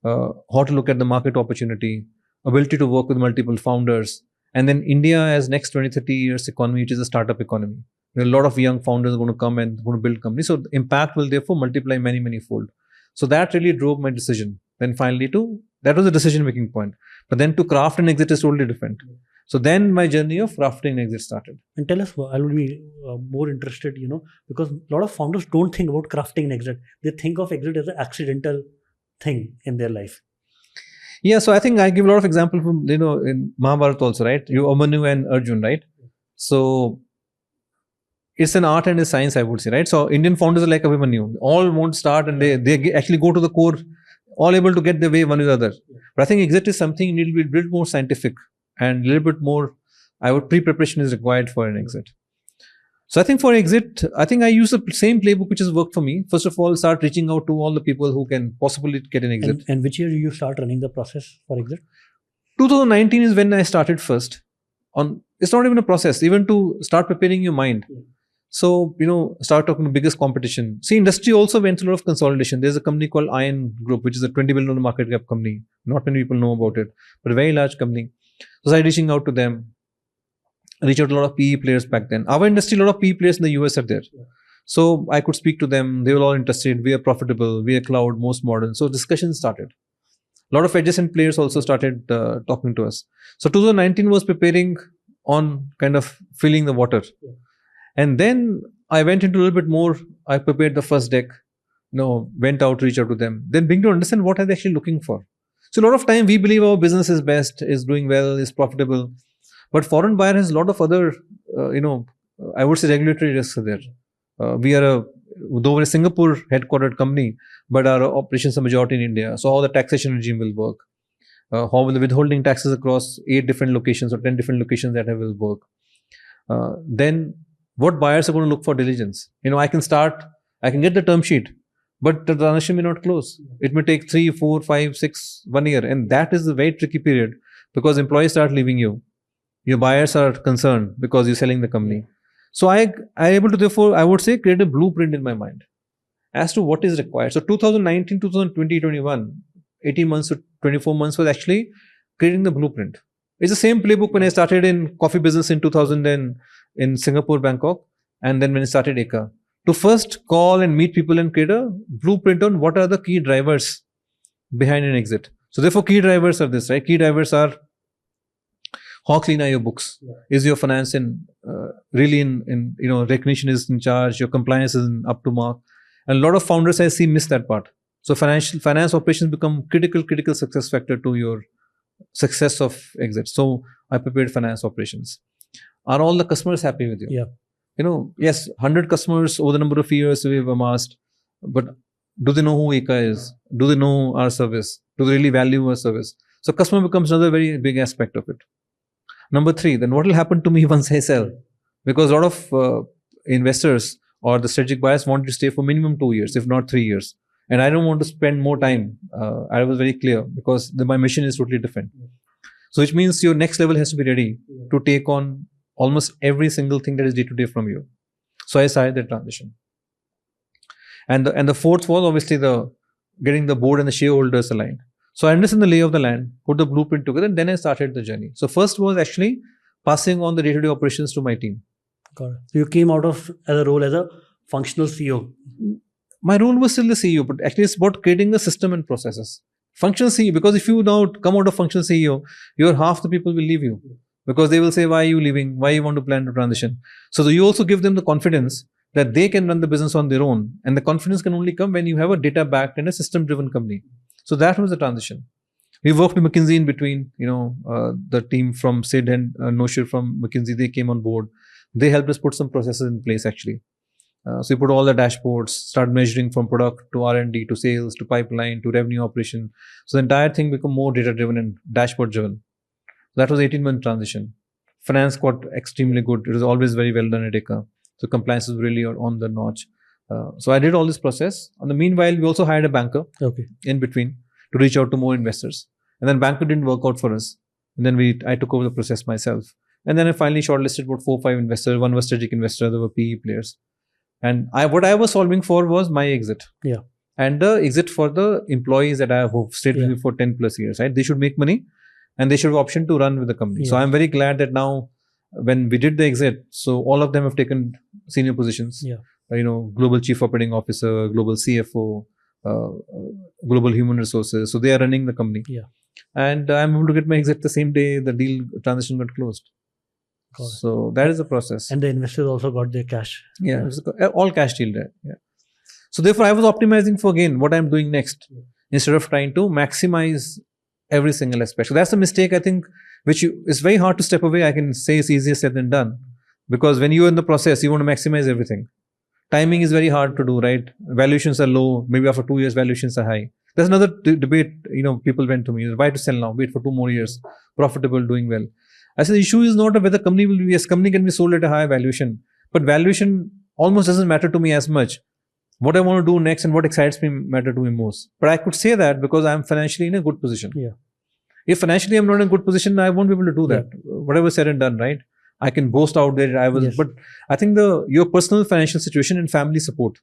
how to look at the market opportunity, ability to work with multiple founders, and then India as next 20-30 years economy, which is a startup economy. There are a lot of young founders going to come and going to build companies. So the impact will therefore multiply many fold. So that really drove my decision. Then finally that was a decision making point. But then to craft an exit is totally different. So then my journey of crafting an exit started. And tell us, I would be more interested, because a lot of founders don't think about crafting an exit. They think of exit as an accidental thing in their life. Yeah, so I think I give a lot of examples from, in Mahabharata also, right? You Abhimanyu and Arjun, right? So it's an art and a science, I would say, right? So Indian founders are like Abhimanyu. All won't start and they actually go to the core, all able to get their way one with the other. But I think exit is something a little bit more scientific and a little bit more, pre-preparation is required for an exit. So I think for exit, I think I use the same playbook which has worked for me. First of all, start reaching out to all the people who can possibly get an exit. And which year did you start running the process for exit? 2019 is when I started first. It's not even a process, even to start preparing your mind. So, start talking to biggest competition. See, industry also went through a lot of consolidation. There's a company called Iron Group, which is a $20 billion market cap company. Not many people know about it, but a very large company. So I started reaching out to them. Reach out to a lot of PE players back then. Our industry, a lot of PE players in the US are there. So I could speak to them. They were all interested. We are profitable. We are cloud, most modern. So discussions started. A lot of adjacent players also started talking to us. So 2019 was preparing on kind of filling the water. And then I went into a little bit more. I prepared the first deck. Went out, reached out to them. Then began to understand what are they actually looking for. So a lot of time we believe our business is best, is doing well, is profitable. But foreign buyer has a lot of other, I would say regulatory risks are there. Though we're a Singapore headquartered company, but our operations are majority in India. So how the taxation regime will work. How will the withholding taxes across 8 different locations or 10 different locations that will work. Then what buyers are going to look for diligence. I can get the term sheet, but the transaction may not close. It may take 3, 4, 5, 6, 1 year. And that is a very tricky period because employees start leaving you. Your buyers are concerned because you're selling the company. So I able to therefore, I would say, create a blueprint in my mind as to what is required. So 2019, 2020, 21, 18 months to 24 months was actually creating the blueprint. It's the same playbook when I started in coffee business in 2000 in Singapore, Bangkok, and then when I started Eka. to first call and meet people and create a blueprint on what are the key drivers behind an exit. So therefore, key drivers are this, right? Key drivers are how clean are your books? Yeah. Is your finance really in recognition is in charge? Your compliance is up to mark. And a lot of founders I see miss that part. So finance operations become critical success factor to your success of exit. So I prepared finance operations. Are all the customers happy with you? Yeah. Yes, 100 customers over the number of years we've amassed, but do they know who Eka is? Do they know our service? Do they really value our service? So customer becomes another very big aspect of it. Number 3, then what will happen to me once I sell? Because a lot of investors or the strategic buyers want to stay for minimum 2 years, if not 3 years. And I don't want to spend more time. I was very clear because my mission is totally different. So which means your next level has to be ready to take on almost every single thing that is day to day from you. So I started that transition. And the fourth was obviously getting the board and the shareholders aligned. So I understand the lay of the land, put the blueprint together, and then I started the journey. So first was actually passing on the day-to-day operations to my team. Got it. So you came out of a role as a functional CEO. My role was still the CEO, but actually it's about creating the system and processes. Functional CEO, because if you now come out of functional CEO, half the people will leave you. Because they will say, why are you leaving? Why you want to plan to transition? So you also give them the confidence that they can run the business on their own. And the confidence can only come when you have a data-backed and a system-driven company. So that was the transition. We worked with McKinsey in between, the team from Sid and Noshir from McKinsey, they came on board. They helped us put some processes in place actually. So we put all the dashboards, start measuring from product to R&D to sales to pipeline to revenue operation. So the entire thing became more data-driven and dashboard-driven. That was 18-month transition. Finance got extremely good. It was always very well done at Eka. So compliance was really on the notch. So I did all this process. In the meanwhile, we also hired a banker in between to reach out to more investors. And then banker didn't work out for us. And then I took over the process myself. And then I finally shortlisted about 4 or 5 investors. One was strategic investor, there were PE players. And what I was solving for was my exit. Yeah. And the exit for the employees that I have stayed with me for 10 plus years, right? They should make money and they should have option to run with the company. So I'm very glad that now when we did the exit, so all of them have taken senior positions. Global chief operating officer, global CFO, global human resources. So they are running the company. And I'm able to get my exit the same day the deal transition got closed. So that is the process. And the investors also got their cash. Yeah, all cash deal there. Yeah. So therefore, I was optimizing for again what I'm doing next instead of trying to maximize every single aspect. So that's the mistake I think, it's very hard to step away. I can say it's easier said than done, because when you're in the process, you want to maximize everything. Timing is very hard to do, right? Valuations are low. Maybe after 2 years, valuations are high. There's another debate. People went to me, why to sell now? Wait for 2 more years, profitable, doing well. I said the issue is not whether company will be, company can be sold at a high valuation, but valuation almost doesn't matter to me as much. What I want to do next and what excites me matter to me most. But I could say that because I'm financially in a good position. If financially I'm not in a good position, I won't be able to do that. Whatever said and done, right? I can boast out there I was, but I think your personal financial situation and family support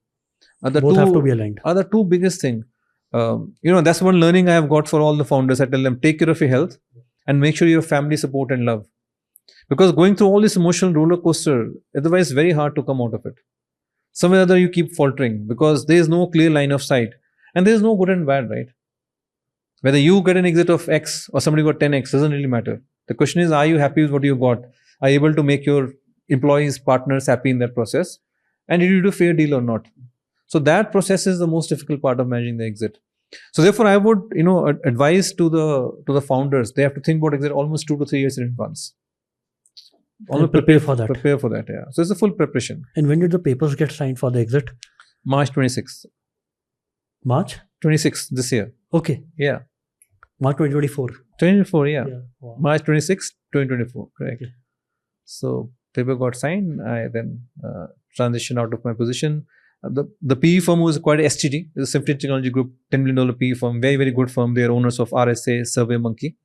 are the both have to be aligned. Are the two biggest thing. That's one learning I have got for all the founders. I tell them, take care of your health and make sure you have family support and love. Because going through all this emotional roller coaster, otherwise very hard to come out of it. Somewhere or other you keep faltering because there is no clear line of sight. And there is no good and bad, right? Whether you get an exit of X or somebody got 10X doesn't really matter. The question is, are you happy with what you got? Are you able to make your employees, partners happy in that process? And did you do a fair deal or not? So that process is the most difficult part of managing the exit. So therefore, I would, advise to the founders, they have to think about exit almost 2 to 3 years in advance. Prepare for that. Prepare for that, yeah. So it's a full preparation. And when did the papers get signed for the exit? March 26th. March? 26th this year. Okay. Yeah. March 2024. 2024, yeah. Wow. March 26th, 2024, correct. Okay. So paper got signed. I then transitioned out of my position. The PE firm was acquired STG, it's a Symphony Technology Group, $10 million PE firm, very, very good firm. They are owners of RSA, SurveyMonkey.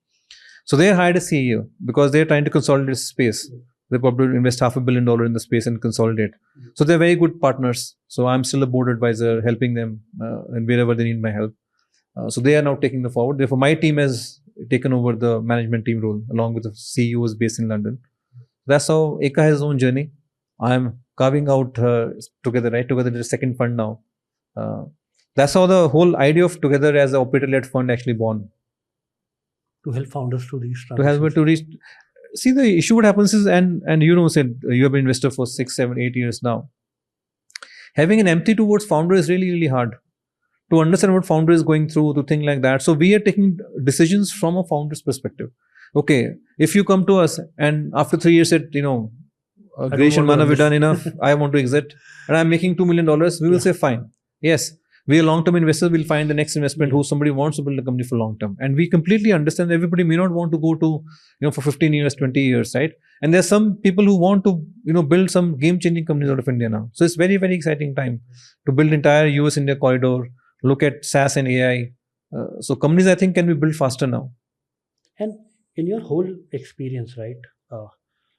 So they hired a CEO because they're trying to consolidate space. They probably invest $500 million in the space and consolidate. So they're very good partners. So I'm still a board advisor, helping them and wherever they need my help. So they are now taking the forward. Therefore, my team has taken over the management team role along with the CEO who is based in London. That's how Eka has his own journey. I'm carving out Together, right? Together is the second fund now. That's how the whole idea of Together as an operator-led fund actually born. To help founders through these To help transitions. to reach. See, the issue what happens is, and said you have been investor for 6, 7, 8 years now. Having an empathy towards founder is really, really hard to understand what founder is going through, to think like that. So we are taking decisions from a founder's perspective. Okay, if you come to us and after 3 years said, Girish and Manav, we've done enough, I want to exit, and I'm making $2 million, we will say fine. Yes, we are long-term investors, we'll find the next investment who somebody wants to build a company for long-term. And we completely understand everybody may not want to go to, for 15 years, 20 years, right? And there's some people who want to, build some game-changing companies out of India now. So it's very, very exciting time to build entire US-India corridor, look at SaaS and AI. So companies, I think, can be built faster now. And in your whole experience, right?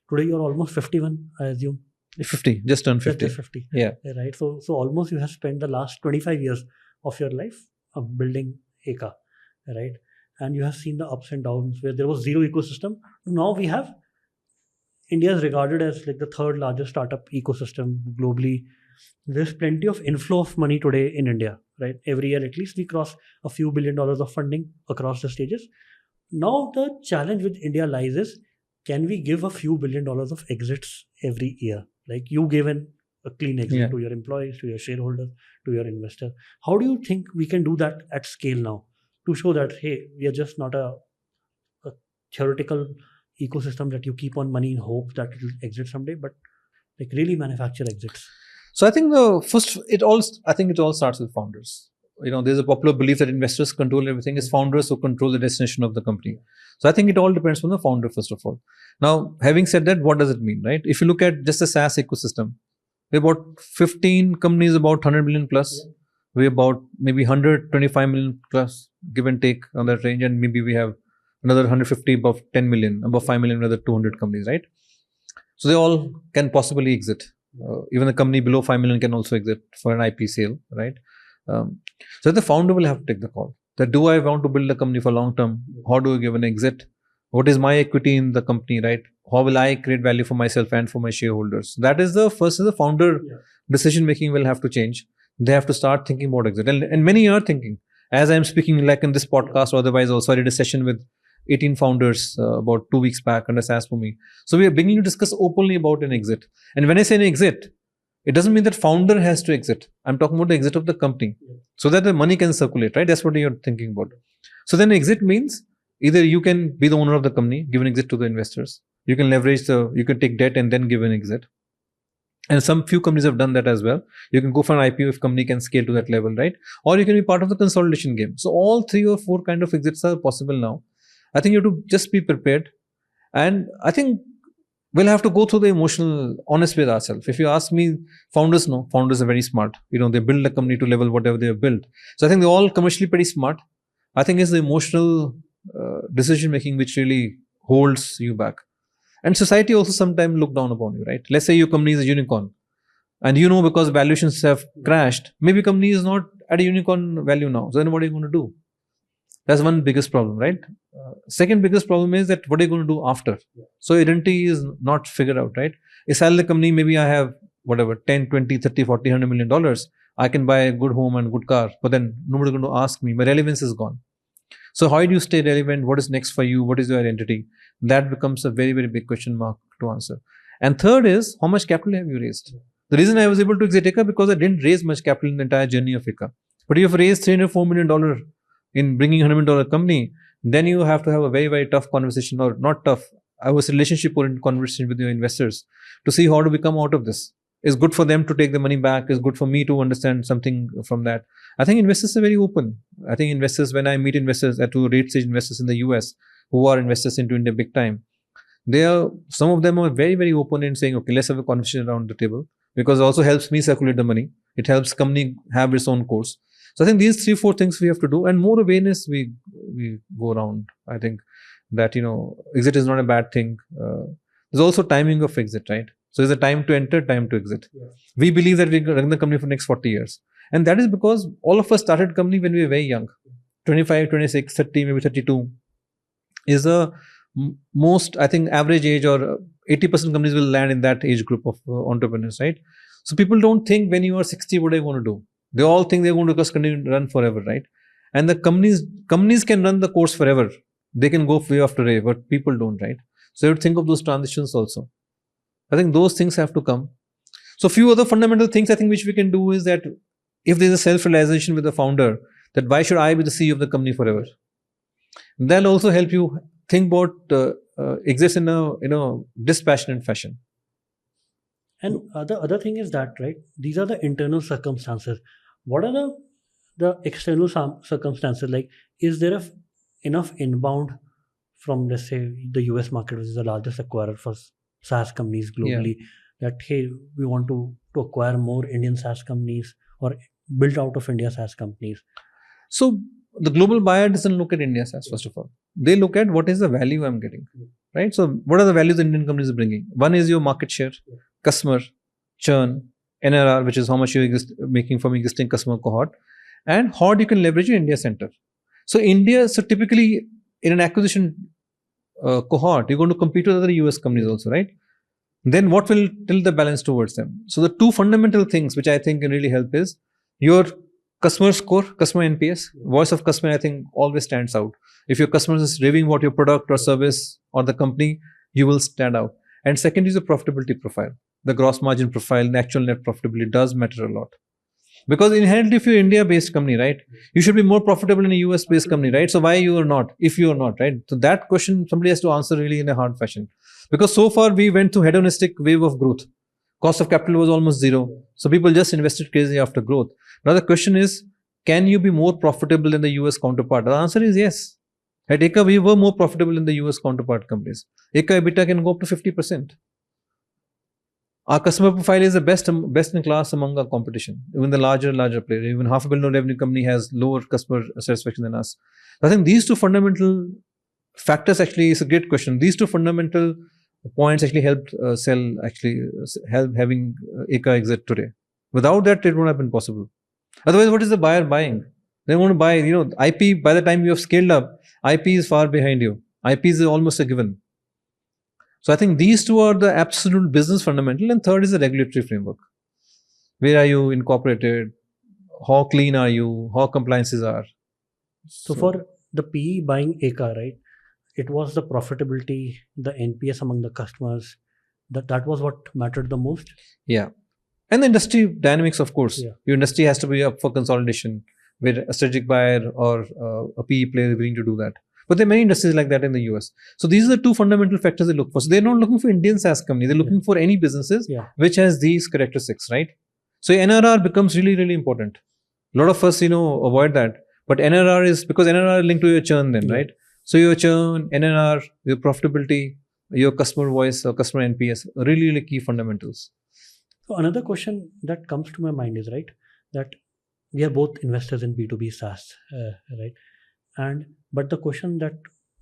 Today you're almost 51, I assume. 50, just turned 50. Just 50. Yeah. Right. So almost you have spent the last 25 years of your life building Eka, right? And you have seen the ups and downs where there was zero ecosystem. Now we have India is regarded as like the third largest startup ecosystem globally. There's plenty of inflow of money today in India, right? Every year at least we cross a few $1 billion of funding across the stages. Now the challenge with India lies is, can we give a few $1 billion of exits every year? Like you gave a clean exit to your employees, to your shareholders, to your investors. How do you think we can do that at scale now to show that, hey, we are just not a theoretical ecosystem that you keep on money in hope that it will exit someday, but like really manufacture exits? So I think it all starts with founders. There's a popular belief that investors control everything. It's founders who control the destination of the company. So I think it all depends on the founder, first of all. Now, having said that, what does it mean, right? If you look at just the SaaS ecosystem, we're about 15 companies, about 100 million plus. We're about maybe 125 million plus, give and take on that range. And maybe we have another 150 above 10 million, above 5 million, another 200 companies, right? So they all can possibly exit. Even a company below 5 million can also exit for an IP sale, right? So the founder will have to take the call. That do I want to build a company for long term? How do I give an exit? What is my equity in the company, right? How will I create value for myself and for my shareholders? That is the founder decision making will have to change. They have to start thinking about exit. And many are thinking. As I'm speaking, like in this podcast or otherwise, also I did a session with 18 founders about 2 weeks back under SaaSBOOMi. So we are beginning to discuss openly about an exit. And when I say an exit, it doesn't mean that founder has to exit. I'm talking about the exit of the company so that the money can circulate, right? That's what you're thinking about. So then exit means either you can be the owner of the company, give an exit to the investors. You can you can take debt and then give an exit. And some few companies have done that as well. You can go for an IPO if company can scale to that level, right? Or you can be part of the consolidation game. So all 3 or 4 kind of exits are possible now. I think you have to just be prepared. And I think we'll have to go through the emotional honest with ourselves. If you ask me, founders are very smart. They build a company to level whatever they have built. So I think they're all commercially pretty smart. I think it's the emotional decision making which really holds you back. And society also sometimes look down upon you, right? Let's say your company is a unicorn and because valuations have crashed, maybe company is not at a unicorn value now. So then what are you going to do? That's one biggest problem, right? Second biggest problem is that what are you going to do after? So identity is not figured out, right? A salary company, maybe I have whatever, 10, 20, 30, 40, $100 million. I can buy a good home and good car, but then nobody's going to ask me. My relevance is gone. So how do you stay relevant? What is next for you? What is your identity? That becomes a very, very big question mark to answer. And third is, how much capital have you raised? The reason I was able to exit Eka because I didn't raise much capital in the entire journey of Eka. But you have raised $304 million in bringing $100 million company, then you have to have a very, very tough conversation, or not tough. I was relationship-oriented conversation with your investors to see how do we come out of this. It's good for them to take the money back. It's good for me to understand something from that. I think investors are very open. I think investors, when I meet investors, to rate stage investors in the US who are investors into India big time, some of them are very, very open in saying, okay, let's have a conversation around the table, because it also helps me circulate the money. It helps company have its own course. So I think these 3-4 things we have to do, and more awareness we go around. I think that, exit is not a bad thing. There's also timing of exit, right? So there's a time to enter, time to exit. Yeah. We believe that we can run the company for the next 40 years. And that is because all of us started company when we were very young. 25, 26, 30, maybe 32 is a most, I think, average age or 80% companies will land in that age group of entrepreneurs, right? So people don't think when you are 60, what are you going to do? They all think they're going to just continue to run forever, right? And the companies can run the course forever. They can go way after day, but people don't, right? So you have to think of those transitions also. I think those things have to come. So few other fundamental things I think which we can do is that if there's a self-realization with the founder that why should I be the CEO of the company forever? That'll also help you think about exist in a dispassionate fashion. And the other thing is that, right, these are the internal circumstances. What are the external circumstances? Like, is there enough inbound from, let's say, the US market, which is the largest acquirer for SaaS companies globally, that, hey, we want to acquire more Indian SaaS companies or build out of India SaaS companies? So the global buyer doesn't look at India SaaS, first of all. They look at what is the value I'm getting, right? So what are the values Indian companies are bringing? One is your market share, customer, churn, NRR, which is how much you're making from existing customer cohort, and how you can leverage your India center. So typically in an acquisition cohort, you're going to compete with other US companies also, right? Then what will tilt the balance towards them? So the two fundamental things which I think can really help is your customer score, customer NPS, voice of customer, I think always stands out. If your customer is reviewing what your product or service or the company, you will stand out. And second is the profitability profile. The gross margin profile, the actual net profitability does matter a lot. Because inherently, if you're India-based company, right, you should be more profitable in a US-based company, right? So why you are not, if you are not, right? So that question somebody has to answer really in a hard fashion. Because so far we went through hedonistic wave of growth. Cost of capital was almost zero. So people just invested crazy after growth. Now the question is, can you be more profitable than the US counterpart? The answer is yes. At Eka, we were more profitable than the US counterpart companies. Eka EBITDA can go up to 50%. Our customer profile is the best in class among our competition. Even the larger player, even $500 million revenue company has lower customer satisfaction than us. I think these two fundamental factors actually is a great question. These two fundamental points actually helped help having Eka exit today. Without that, it wouldn't have been possible. Otherwise, what is the buyer buying? They want to buy, IP. By the time you have scaled up, IP is far behind you. IP is almost a given. So I think these two are the absolute business fundamental, and third is the regulatory framework. Where are you incorporated? How clean are you? How compliances are? So for the PE buying Eka, right, it was the profitability, the NPS among the customers, that was what mattered the most. Yeah. And the industry dynamics, of course. Yeah. Your industry has to be up for consolidation, where a strategic buyer or a PE player is willing to do that. But there are many industries like that in the US. So these are the two fundamental factors they look for. So they're not looking for Indian SaaS company. They're looking for any businesses which has these characteristics, right? So NRR becomes really, really important. A lot of us, avoid that. But NRR is, because NRR is linked to your churn then, right? So your churn, NRR, your profitability, your customer voice or customer NPS, really, really key fundamentals. So another question that comes to my mind is, right, that we are both investors in B2B SaaS, right? But the question that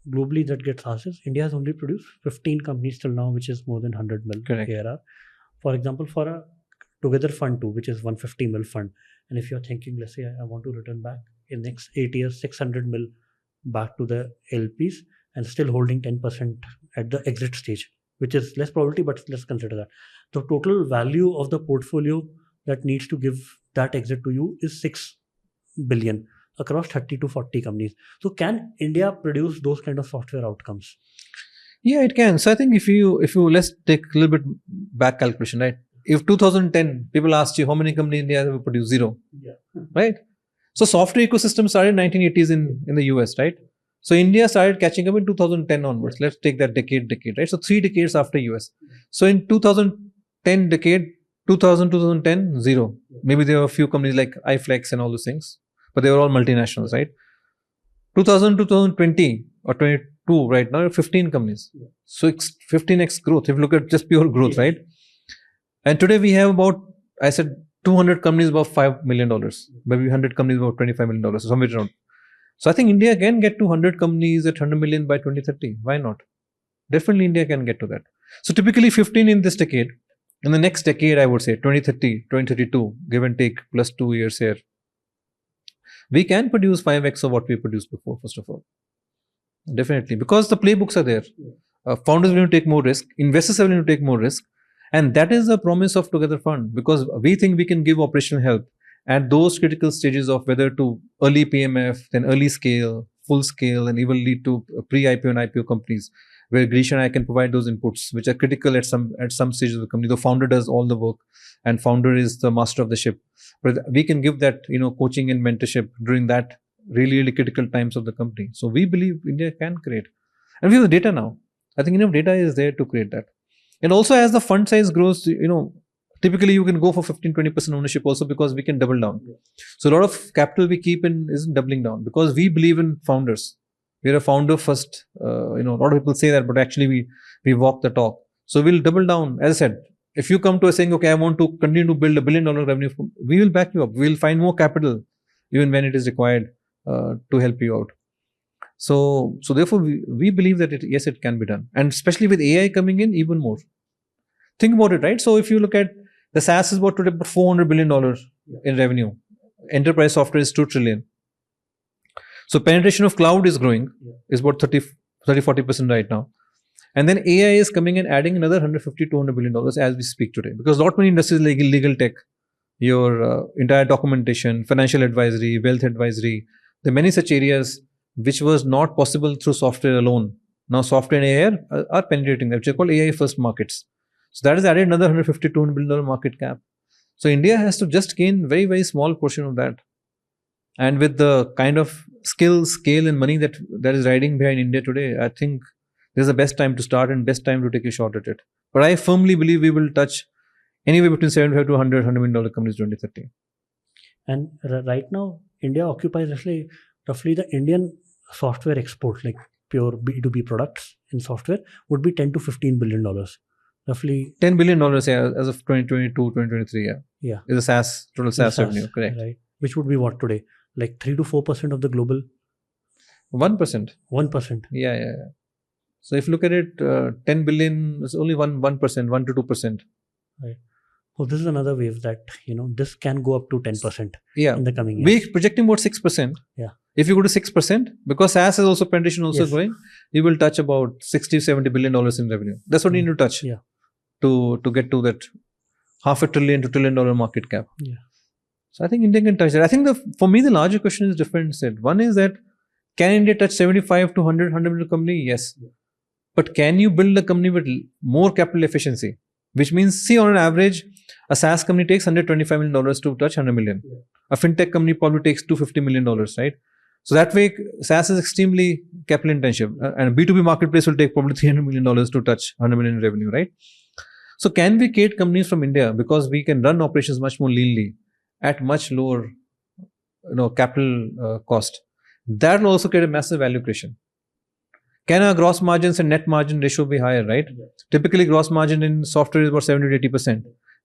globally that gets asked is, India has only produced 15 companies till now, which is more than 100 mil ARR. For example, for a Together Fund 2, which is 150 mil fund, and if you're thinking, let's say, I want to return back in next 8 years, 600 mil back to the LPs and still holding 10% at the exit stage, which is less probability, but let's consider that. The total value of the portfolio that needs to give that exit to you is 6 billion across 30 to 40 companies. So can India produce those kind of software outcomes? Yeah, it can. So I think if you let's take a little bit back calculation, right? If 2010 people asked you how many companies India have produced, zero, right? So software ecosystem started in 1980s in the US, right? So India started catching up in 2010 onwards. Let's take that decade, right? So 3 decades after US. So in 2010 decade, 2010, zero. Maybe there were a few companies like iFlex and all those things, but they were all multinationals, right? 2020 or 22, right now 15 companies. So it's 15x growth if you look at just pure growth, right? And today we have about, I said, 200 companies above $5 million, maybe 100 companies above $25 million, so somewhere around. So I think India can get to 100 companies at 100 million by 2030. Why not? Definitely India can get to that. So typically 15 in this decade. In the next decade, I would say 2030, 2032, give and take plus 2 years here. We can produce 5x of what we produced before, first of all. Definitely, because the playbooks are there. Founders will take more risk, investors are willing to take more risk, and that is the promise of Together Fund, because we think we can give operational help at those critical stages of whether to early PMF, then early scale, full scale, and even lead to pre-IPO and IPO companies, where Grish and I can provide those inputs which are critical at some stage of the company. The founder does all the work, and founder is the master of the ship. But we can give that coaching and mentorship during that really critical times of the company. So we believe India can create, and we have the data now. I think enough data is there to create that. And also, as the fund size grows, typically you can go for 15-20% ownership also, because we can double down. So a lot of capital we keep in isn't doubling down, because we believe in founders. We're a founder first. A lot of people say that, but actually we walk the talk. So we'll double down. As I said, if you come to us saying, okay, I want to continue to build $1 billion revenue, we will back you up. We'll find more capital even when it is required to help you out. So therefore, we believe that yes, it can be done. And especially with AI coming in, even more. Think about it, right? So if you look at the SaaS is about today about $400 billion in revenue. Enterprise software is $2 trillion. So penetration of cloud is growing, is about 30-40% right now. And then AI is coming and adding another $150-200 billion as we speak today. Because a lot many industries like legal tech, your entire documentation, financial advisory, wealth advisory, there are many such areas which was not possible through software alone. Now software and AI are penetrating them, which are called AI first markets. So that has added another $150-200 billion market cap. So India has to just gain very, very small portion of that. And with the kind of skill, scale and money that is riding behind India today, I think this is the best time to start and best time to take a shot at it. But I firmly believe we will touch anywhere between 75 to $100 million companies 2030. And right now, India occupies roughly the Indian software export, like pure B2B products in software, would be $10-15 billion. Roughly $10 billion as of 2022, 2023. Yeah. Is a SaaS, total SaaS revenue, correct. Right. Which would be what today? Like 3 to 4% of the global? 1%. 1%. Yeah. So if you look at it, 10 billion is only 1%, 1 to 2%. Right. So this is another wave that, this can go up to 10% in the coming years. We're projecting about 6%. Yeah. If you go to 6%, because SaaS is also penetration also growing, you will touch about $60-70 billion in revenue. That's what you need to touch to get to that $500 billion to $1 trillion market cap. Yeah. So I think India can touch that. I think for me, the larger question is different. One is that, can India touch 75 to 100 million company? Yes. But can you build a company with more capital efficiency? Which means, see, on an average, a SaaS company takes $125 million to touch 100 million. Yeah. A fintech company probably takes $250 million, right? So that way, SaaS is extremely capital intensive. And a B2B marketplace will take probably $300 million to touch 100 million in revenue, right? So can we create companies from India, because we can run operations much more leanly at much lower capital cost? That will also create a massive value creation. Can our gross margins and net margin ratio be higher, right? Yeah. Typically, gross margin in software is about 70 to 80%.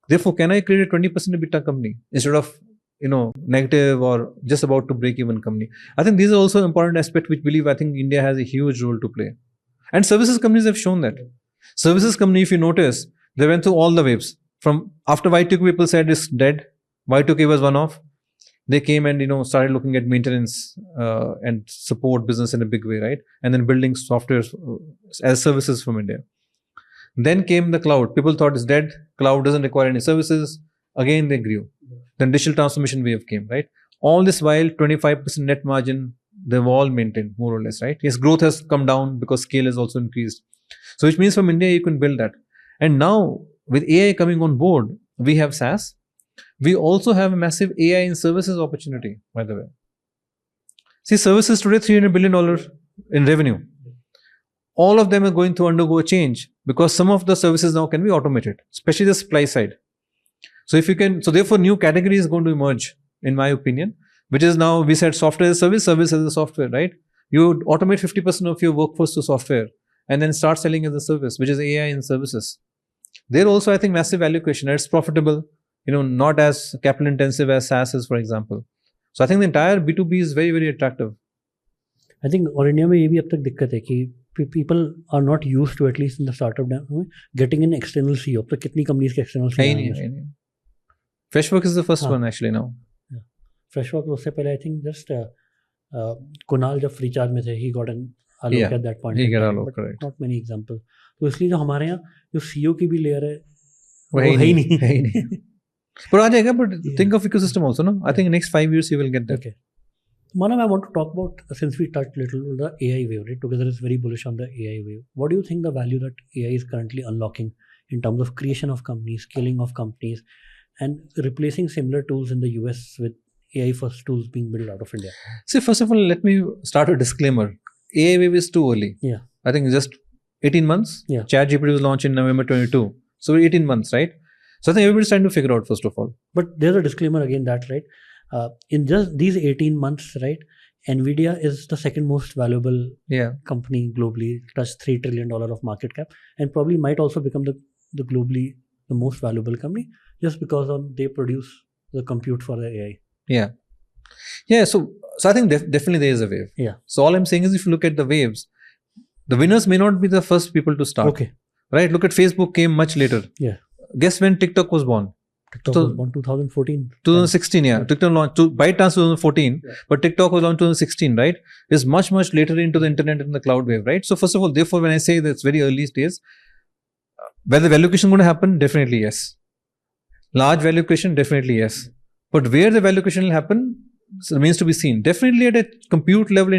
Therefore, can I create a 20% EBITDA company instead of, negative or just about to break even company? I think these are also important aspects which I think India has a huge role to play. And services companies have shown that. Services company, if you notice, they went through all the waves. From after Y2K, people said it's dead. Y2K was one off. They came and started looking at maintenance and support business in a big way, right? And then building software as services from India. Then came the cloud. People thought it's dead. Cloud doesn't require any services. Again, they grew. Then digital transformation wave came, right? All this while, 25% net margin, they've all maintained more or less, right? Yes, growth has come down because scale has also increased. So which means from India, you can build that. And now with AI coming on board, we have SaaS. We also have a massive AI in services opportunity, by the way. See, services today, $300 billion in revenue. All of them are going to undergo a change because some of the services now can be automated, especially the supply side. So if you can, so therefore new category is going to emerge, in my opinion, which is now, we said software as a service, service as a software, right? You automate 50% of your workforce to software and then start selling as a service, which is AI in services. There also, I think, massive value creation. It's profitable, not as capital intensive as SaaS is, for example. So I think the entire B2B is very, very attractive. I think और India में ये भी अब तक दिक्कत है कि people are not used to, at least in the startup, getting an external CEO. अब तक कितनी companies के external CEO हैं? Freshwork is the first one actually now. Freshwork उससे पहले I think just Kunal जब free charge में थे, he got an look at that point. You in get time, all but correct. Not many examples. तो इसलिए जो हमारे यहाँ जो CEO की भी layer है वो वो है ही है ही नहीं. But आ जाएगा. But think of ecosystem also, no? I think in next 5 years you will get that. Okay. Manav, I want to talk about, since we touched little the AI wave, right? Together is very bullish on the AI wave. What do you think the value that AI is currently unlocking in terms of creation of companies, scaling of companies, and replacing similar tools in the US with AI first tools being built out of India? See, first of all, let me start a disclaimer. AI wave is too early. Yeah. I think just 18 months. Yeah. ChatGPT was launched in November 22. So 18 months, right? So I think everybody's trying to figure out, first of all. But there's a disclaimer again that, right? In just these 18 months, right? NVIDIA is the second most valuable company globally, touched $3 trillion of market cap, and probably might also become the globally the most valuable company just because they produce the compute for the AI. Yeah. So I think definitely there is a wave. Yeah. So all I'm saying is, if you look at the waves, the winners may not be the first people to start. Okay. Right? Look at Facebook came much later. Yeah. Guess when TikTok was born? TikTok was born 2014. 2016, yeah. TikTok launched by chance 2014, but TikTok was launched 2016, right? It's much later into the internet and the cloud wave, right? So first of all, therefore, when I say that it's very early stage, whether the value creation going to happen, definitely yes. Large value creation, definitely yes. But where the value creation will happen remains to be seen. Definitely at a compute level,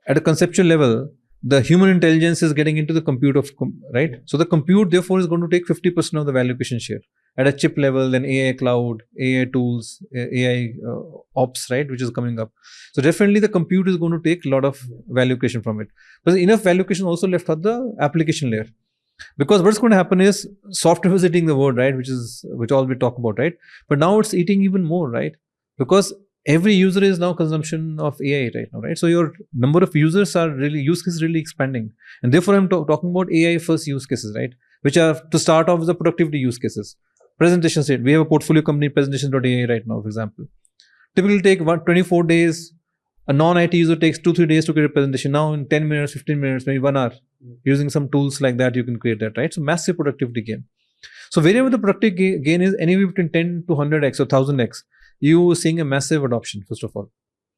at a conceptual level, the human intelligence is getting into the compute of, right? So the compute therefore is going to take 50% of the value creation share. At a chip level, then AI cloud, AI tools, AI ops, right, which is coming up. So definitely the compute is going to take a lot of value creation from it. But enough value creation also left at the application layer. Because what's going to happen is software is eating the world, right, which all we talk about, right? But now it's eating even more, right? Because every user is now consumption of AI right now, right? So your number of users are really, use cases really expanding. And therefore I'm talking about AI first use cases, right? Which are to start off with the productivity use cases. Presentation state. We have a portfolio company, presentation.ai right now, for example. Typically take 24 days. A non-IT user takes 2-3 days to create a presentation. Now in 10 minutes, 15 minutes, maybe 1 hour. Using some tools like that, you can create that, right? So massive productivity gain. So wherever the productivity gain is anywhere between 10 to 100x or 1000x, you are seeing a massive adoption, first of all.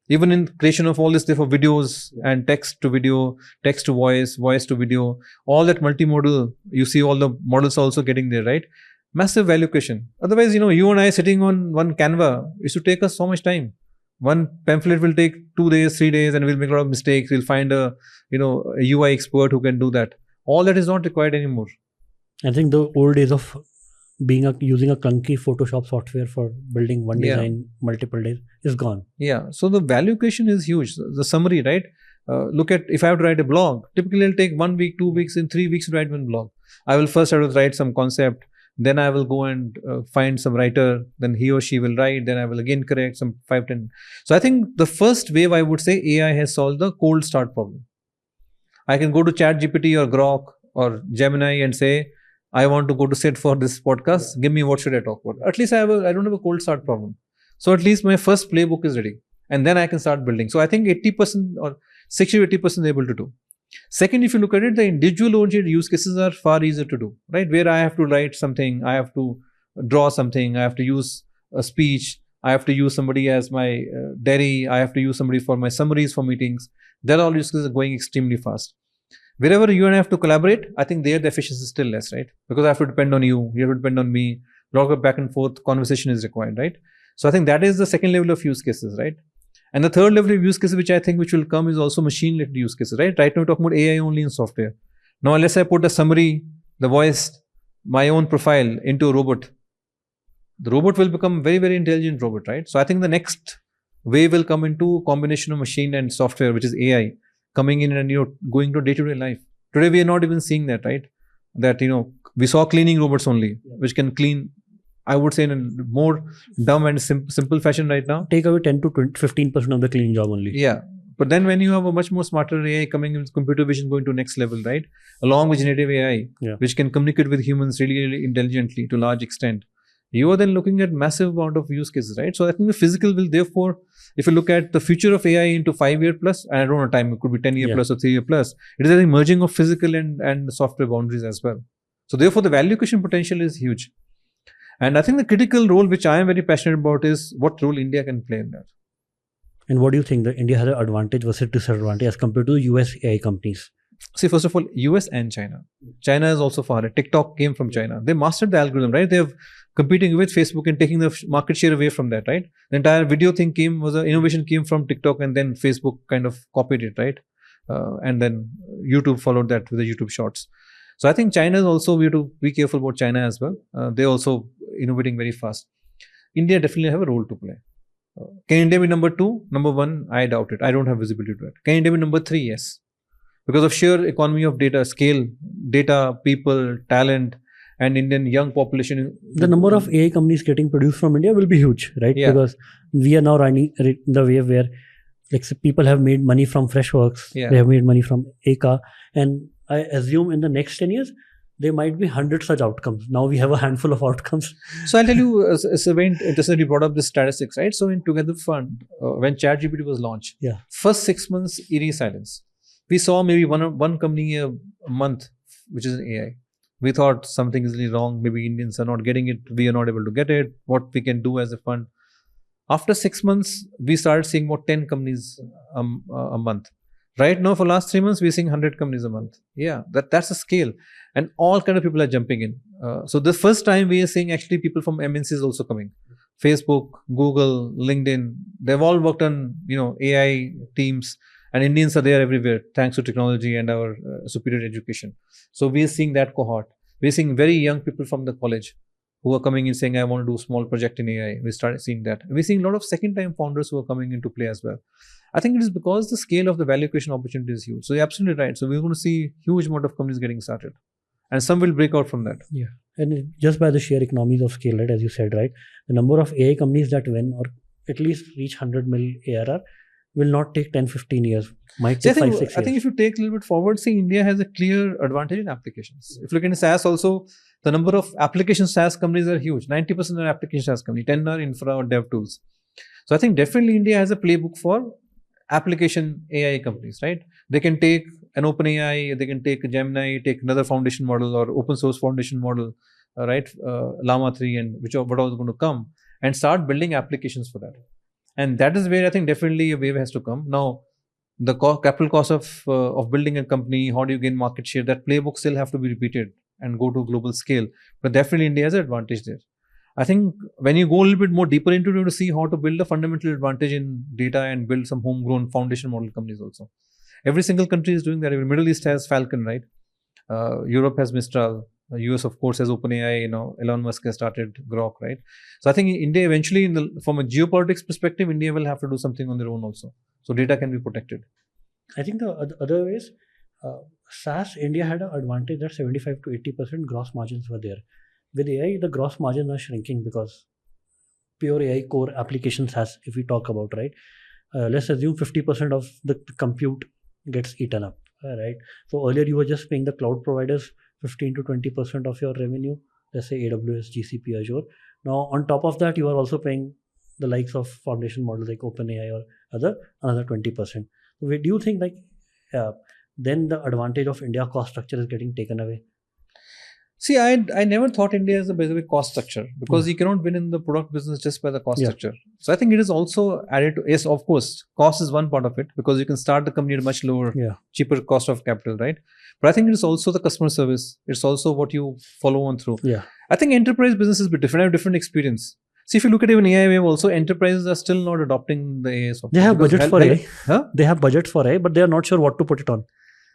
Even in creation of all this, therefore, videos and text to video, text to voice, voice to video, all that multimodal, you see all the models also getting there, right? Massive value creation. Otherwise, you and I sitting on one Canva, it should take us so much time. One pamphlet will take 2 days, 3 days, and we'll make a lot of mistakes. We'll find a UI expert who can do that. All that is not required anymore. I think the old days of using a clunky Photoshop software for building one design multiple days is gone. Yeah. So the value creation is huge. The summary, right? Look at, if I have to write a blog, typically it'll take 1 week, 2 weeks, in 3 weeks to write one blog. I will first have to write some concept. Then I will go and find some writer. Then he or she will write. Then I will again correct some 5-10. So I think the first wave, I would say, AI has solved the cold start problem. I can go to ChatGPT or Grok or Gemini and say, I want to go to sit for this podcast. Give me what should I talk about. At least I don't have a cold start problem. So at least my first playbook is ready. And then I can start building. So I think 80% or 60 to 80% able to do. Second, if you look at it, the individual oriented use cases are far easier to do, right? Where I have to write something, I have to draw something, I have to use a speech, I have to use somebody as my diary, I have to use somebody for my summaries for meetings. They're all use cases are going extremely fast. Wherever you and I have to collaborate, I think there the efficiency is still less, right? Because I have to depend on you have to depend on me. A lot of back and forth conversation is required, right? So I think that is the second level of use cases, right? And the third level of use cases, which I think which will come, is also machine-led use cases, right? Right now we're talking about AI only in software. Now, unless I put a summary, the voice, my own profile into a robot, the robot will become very, very intelligent robot, right? So I think the next wave will come into combination of machine and software, which is AI, coming in and going to day-to-day life. Today we are not even seeing that, right? That we saw cleaning robots only, which can clean, I would say, in a more dumb and simple fashion right now. Take away 10 to 15% of the cleaning job only. Yeah. But then when you have a much more smarter AI coming in with computer vision going to next level, right? Along with generative AI, which can communicate with humans really, really intelligently to a large extent. You are then looking at massive amount of use cases, right? So I think the physical will therefore, if you look at the future of AI into 5-year plus, and I don't know time, it could be 10-year plus or 3-year plus, it is a merging of physical and software boundaries as well. So therefore the value creation potential is huge. And I think the critical role which I am very passionate about is what role India can play in that. And what do you think that India has an advantage versus disadvantage as compared to US AI companies? See, first of all, US and China. China is also far ahead. TikTok came from China. They mastered the algorithm, right? They're competing with Facebook and taking the market share away from that, right? The entire video thing innovation came from TikTok, and then Facebook kind of copied it, right? And then YouTube followed that with the YouTube Shorts. So I think China is also, we have to be careful about China as well. They're also innovating very fast. India definitely have a role to play. Can India be number 2? Number 1, I doubt it. I don't have visibility to it. Can India be number 3? Yes. Because of sheer economy of data, scale, data, people, talent, and Indian young population. The number of AI companies getting produced from India will be huge, right? Yeah. Because we are now running the wave where like people have made money from Freshworks, Yeah. they have made money from Eka, and I assume in the next 10 years, there might be 100 such outcomes. Now we have a handful of outcomes. So I'll tell you, it's a very interesting, you brought up the statistics, right? So in Together Fund, when ChatGPT was launched, Yeah. first 6 months, eerie silence. We saw maybe one company a month, which is an AI. We thought something is really wrong. Maybe Indians are not getting it. We are not able to get it. What we can do as a fund. After 6 months, we started seeing about 10 companies a month. Right now, for last 3 months, we're seeing 100 companies a month. Yeah, that's a scale. And all kind of people are jumping in. So the first time we are seeing actually people from MNCs also coming. Facebook, Google, LinkedIn, they've all worked on, AI teams. And Indians are there everywhere, thanks to technology and our superior education. So we are seeing that cohort. We're seeing very young people from the college who are coming in saying, I want to do a small project in AI. We started seeing that. We're seeing a lot of second-time founders who are coming into play as well. I think it is because the scale of the value creation opportunity is huge. So you're absolutely right. So we're going to see huge amount of companies getting started. And some will break out from that. Yeah. And just by the sheer economies of scale, right, as you said, right, the number of AI companies that win or at least reach 100 mil ARR will not take 10-15 years. Might take 5-6 years. I think if you take a little bit forward, see, India has a clear advantage in applications. If you look in SaaS also, the number of application SaaS companies are huge. 90% are application SaaS companies, 10 are infra or dev tools. So I think definitely India has a playbook for application AI companies, right? They can take an OpenAI, they can take a Gemini, take another foundation model or open source foundation model, right? Llama 3 and what all is going to come, and start building applications for that. And that is where I think definitely a wave has to come. Now, the capital cost of building a company, how do you gain market share, that playbook still have to be repeated and go to global scale. But definitely India has an advantage there. I think when you go a little bit more deeper into it, you have to see how to build a fundamental advantage in data and build some homegrown foundation model companies also. Every single country is doing that. Even Middle East has Falcon, right? Europe has Mistral. US, of course, has OpenAI. Elon Musk has started Grok, right? So I think India eventually, from a geopolitics perspective, India will have to do something on their own also. So data can be protected. I think the other ways, SaaS India had an advantage that 75 to 80% gross margins were there. With AI, the gross margins are shrinking because pure AI core application SaaS, if we talk about, right? Let's assume 50% of the compute gets eaten up, right? So earlier you were just paying the cloud providers 15 to 20% of your revenue, let's say AWS, GCP, Azure. Now, on top of that, you are also paying the likes of foundation models like OpenAI or another 20%. So where do you think then the advantage of India cost structure is getting taken away? See, I never thought India is a basically cost structure, because you cannot win in the product business just by the cost structure. So I think it is also added to, yes, of course, cost is one part of it, because you can start the company at a much lower, cheaper cost of capital, right? But I think it is also the customer service. It's also what you follow on through. Yeah. I think enterprise business is a bit different. I have different experience. See, if you look at even AI wave also, enterprises are still not adopting the AI software. They have budgets for AI. They have budgets for AI, but they are not sure what to put it on.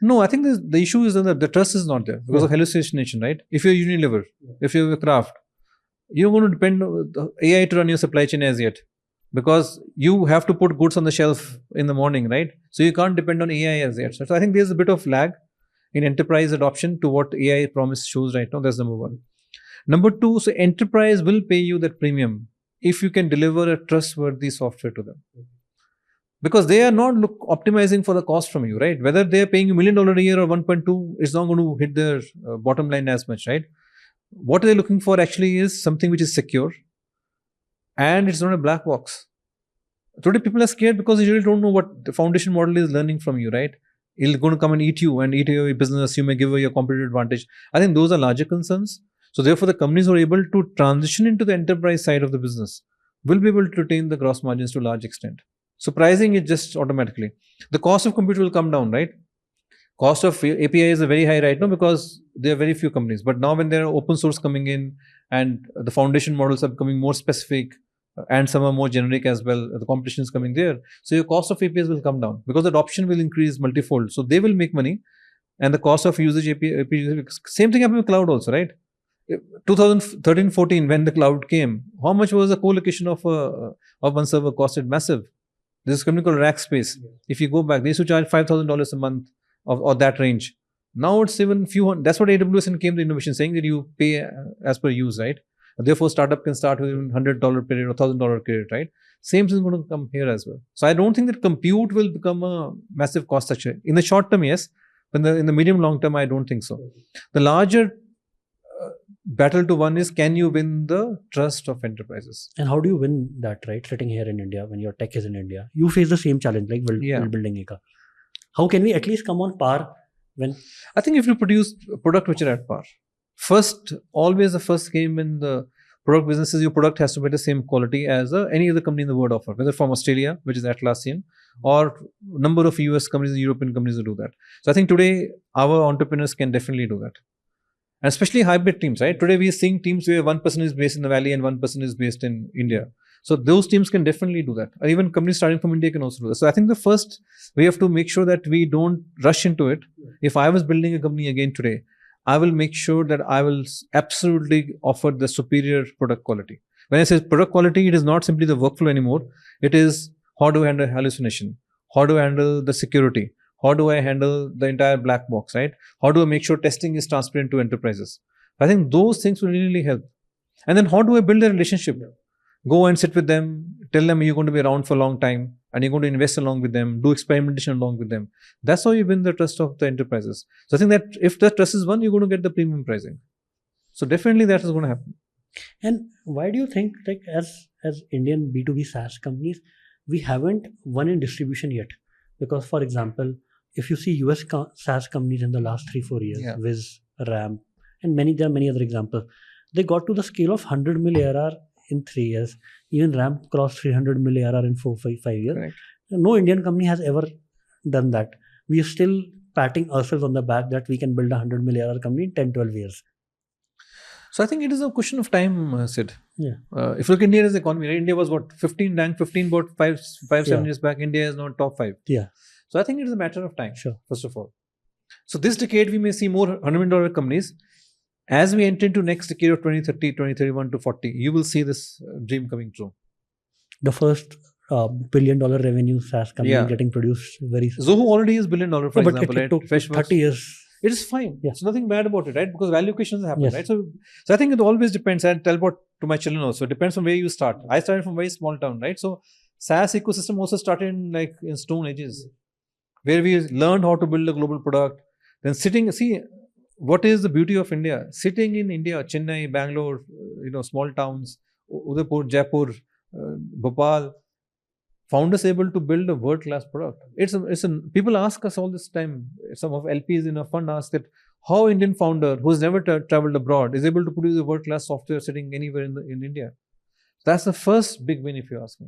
No, I think the issue is that the trust is not there because of hallucination, right? If you're Unilever, if you're a Kraft, you're going to depend on AI to run your supply chain as yet, because you have to put goods on the shelf in the morning, right? So you can't depend on AI as yet. So I think there's a bit of lag in enterprise adoption to what AI promise shows right now. That's number one. Number two, so enterprise will pay you that premium if you can deliver a trustworthy software to them. Because they are not optimizing for the cost from you, right? Whether they are paying you $1 million a year or 1.2, it's not going to hit their bottom line as much, right? What they're looking for actually is something which is secure and it's not a black box. Today, people are scared because they really don't know what the foundation model is learning from you, right? It's going to come and eat you and eat your business. You may give away your competitive advantage. I think those are larger concerns. So therefore, the companies who are able to transition into the enterprise side of the business will be able to retain the gross margins to a large extent. So pricing it just automatically. The cost of compute will come down, right? Cost of API is very high right now because there are very few companies. But now when there are open source coming in and the foundation models are becoming more specific and some are more generic as well, the competition is coming there. So your cost of APIs will come down because adoption will increase multifold. So they will make money and the cost of usage API same thing happened with cloud also, right? 2013-14 when the cloud came, how much was the co-location of one server costed? Massive. This is a company called Rackspace. If you go back, they used to charge $5,000 a month or that range. Now it's even few hundred. That's what AWS came to innovation, saying that you pay as per use, right? Therefore, startup can start with $100 credit or $1,000 credit, right? Same thing is going to come here as well. So I don't think that compute will become a massive cost structure. In the short term, yes. But in the medium long term, I don't think so. The larger battle to win is, can you win the trust of enterprises? And how do you win that, right? Sitting here in India, when your tech is in India, you face the same challenge like building Eka. How can we at least come on par when? I think if you produce a product which are at par, always the first game in the product business is your product has to be the same quality as any other company in the world offer, whether from Australia, which is Atlassian, or number of US companies and European companies who do that. So I think today our entrepreneurs can definitely do that. And especially hybrid teams, right? Today we are seeing teams where one person is based in the Valley and one person is based in India. So those teams can definitely do that. Or even companies starting from India can also do that. So I think the first, we have to make sure that we don't rush into it. If I was building a company again today, I will make sure that I will absolutely offer the superior product quality. When I say product quality, it is not simply the workflow anymore. It is how do I handle hallucination? How do I handle the security? How do I handle the entire black box, right? How do I make sure testing is transparent to enterprises? I think those things will really help. And then how do I build a relationship? Go and sit with them, tell them you're going to be around for a long time and you're going to invest along with them, do experimentation along with them. That's how you win the trust of the enterprises. So I think that if the trust is won, you're going to get the premium pricing. So definitely that is going to happen. And why do you think, like as Indian B2B SaaS companies, we haven't won in distribution yet? Because for example, if you see US SaaS companies in the last 3-4 years, Wiz, Ramp, and there are many other examples, they got to the scale of 100 million ARR in 3 years. Even Ramp crossed 300 million ARR in 4-5 years. Correct. No Indian company has ever done that. We are still patting ourselves on the back that we can build a 100 million ARR company in 10-12 years. So I think it is a question of time, Sid. Yeah. If you look at India's economy, right? India was what, 15 about 7 years back. India is now top 5. Yeah. So I think it is a matter of time, sure. First of all. So this decade, we may see more $100 million companies. As we enter into next decade of 2030, 2031 to 40, you will see this dream coming true. The first $1 billion revenue SaaS company getting produced very soon. Zoho already is $1 billion, for example. It took 30 years. It is fine. Yeah. There's nothing bad about it, right? Because value creation happens, right? So I think it always depends. I tell about to my children also. It depends on where you start. I started from a very small town, right? So SaaS ecosystem also started in Stone Ages, where we learned how to build a global product. Then what is the beauty of India? Sitting in India, Chennai, Bangalore, small towns, Udaipur, Jaipur, Bhopal, founders able to build a world-class product. People ask us all this time, some of LPs in a fund ask that how Indian founder who's never traveled abroad is able to produce a world-class software sitting anywhere in India. That's the first big win if you ask me.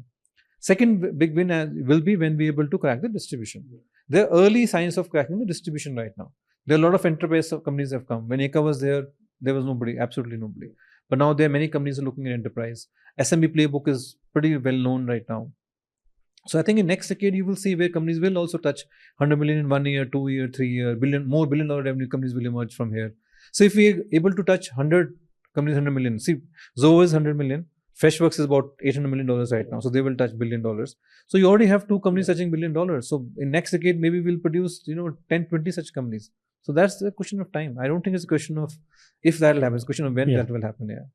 Second big win will be when we're able to crack the distribution. There are early signs of cracking the distribution right now. There are a lot of enterprise companies have come. When Eka was there was nobody, absolutely nobody. But now there are many companies looking at enterprise. SMB Playbook is pretty well known right now. So I think in next decade, you will see where companies will also touch 100 million in 1 year, 2 year, 3 year, more billion-dollar revenue companies will emerge from here. So if we are able to touch 100 companies, 100 million, see, Zoho is 100 million. Freshworks is about $800 million right now. So they will touch $1 billion. So you already have 2 companies touching $1 billion. So in next decade, maybe we'll produce, 10, 20 such companies. So that's a question of time. I don't think it's a question of if that will happen. It's a question of when that will happen. Yeah.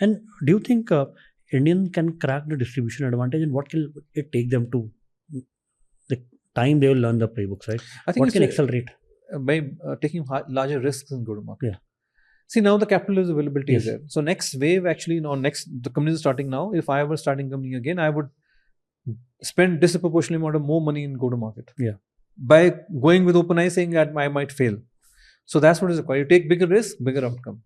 And do you think Indian can crack the distribution advantage, and what can it take them to the time they will learn the playbooks, right? I think what can accelerate? By taking larger risks in go-to-market. Yeah. See, now the capital availability is there. So next wave, actually, the company is starting now. If I were starting company again, I would spend disproportionately amount of more money in go-to-market. Yeah. By going with open eyes saying that I might fail. So that's what is required. You take bigger risk, bigger outcome.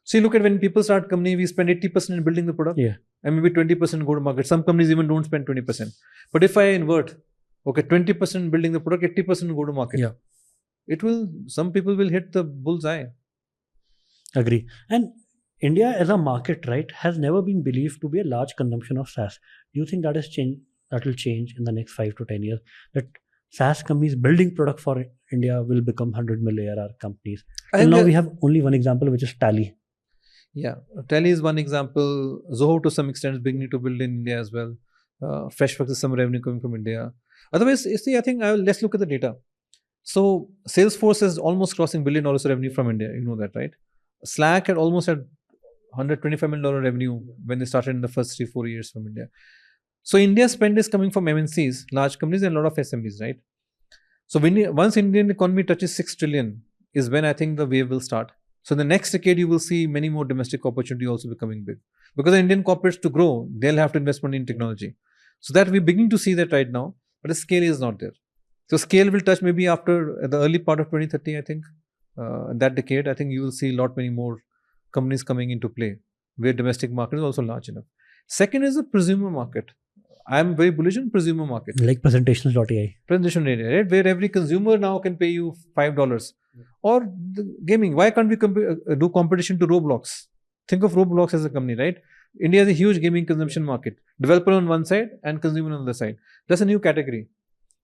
See, look at when people start company, we spend 80% in building the product. Yeah. and maybe 20% go to market. Some companies even don't spend 20%. But if I invert, okay, 20% building the product, 80% go to market. Yeah. Some people will hit the bullseye. Agree. And India as a market, right, has never been believed to be a large consumption of SaaS. Do you think that will change in the next 5 to 10 years? That SaaS companies building product for India will become 100 million ARR companies. And now we have only one example, which is Tally. Yeah, Tally is one example. Zoho to some extent is beginning to build in India as well. Freshworks is some revenue coming from India. Otherwise, you see, I think let's look at the data. So Salesforce is almost crossing $1 billion revenue from India. You know that, right? Slack had almost had $125 million revenue when they started in the first 3-4 years from India. So India's spend is coming from MNCs, large companies, and a lot of SMBs, right? So once Indian economy touches 6 trillion is when I think the wave will start. So in the next decade, you will see many more domestic opportunity also becoming big. Because the Indian corporates to grow, they'll have to invest money in technology. So that we're beginning to see that right now, but the scale is not there. So scale will touch maybe after the early part of 2030, I think. That decade, I think you will see many more companies coming into play, where domestic market is also large enough. Second is the prosumer market. I am very bullish on prosumer market. Like presentations.ai. Presentation.ai, right? Where every consumer now can pay you $5. Or the gaming. Why can't we do competition to Roblox? Think of Roblox as a company, right? India is a huge gaming consumption market. Developer on one side and consumer on the other side. That's a new category.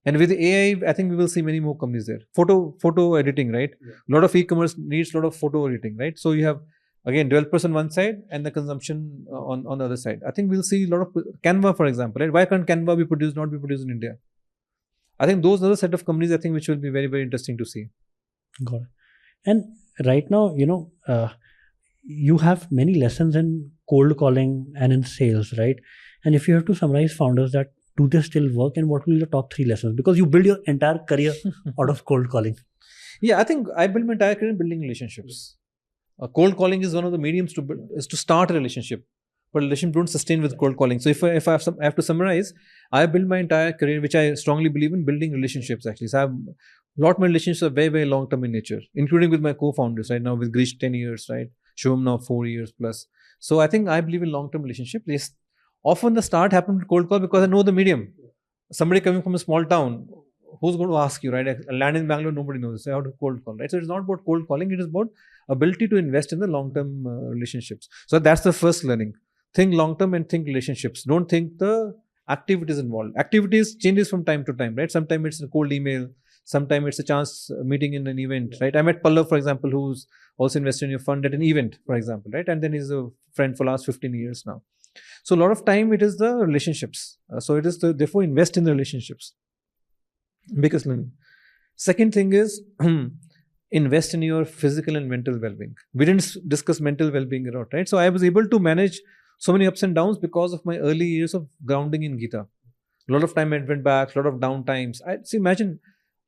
And with AI, I think we will see many more companies there. Photo editing, right? A lot of e-commerce needs a lot of photo editing, right? So you have, again, developers on one side and the consumption on the other side. I think we'll see a lot of Canva, for example, right? Why can't Canva not be produced in India? I think those are the set of companies, I think, which will be very, very interesting to see. Got it. And right now, you have many lessons in cold calling and in sales, right? And if you have to summarize founders that do they still work and what will be the top 3 lessons? Because you build your entire career out of cold calling. Yeah, I think I built my entire career building relationships. Cold calling is one of the mediums to build, is to start a relationship, but relationship don't sustain with cold calling. So if I have to summarize, I built my entire career, which I strongly believe in, building relationships actually. So I have a lot of my relationships are very, very long term in nature, including with my co-founders right now, with Grish 10 years, right? Shubham now 4 years plus. So I think I believe in long term relationships. Yes, often the start happened with cold call because I know the medium. Somebody coming from a small town, who's going to ask you, right? I land in Bangalore, nobody knows. So how to cold call, right? So it's not about cold calling, it is about ability to invest in the long-term relationships. So that's the first learning. Think long-term and think relationships. Don't think the activities involved. Activities changes from time to time, right? Sometimes it's a cold email. Sometimes it's a chance meeting in an event, right? I met Pallav, for example, who's also invested in your fund at an event, for example, right? And then he's a friend for last 15 years now. So a lot of time it is the relationships. So it is therefore invest in the relationships. Biggest learning. Second thing is invest in your physical and mental well-being. We didn't discuss mental well-being a lot, right? So I was able to manage so many ups and downs because of my early years of grounding in Gita. A lot of time I went back, a lot of downtimes. Imagine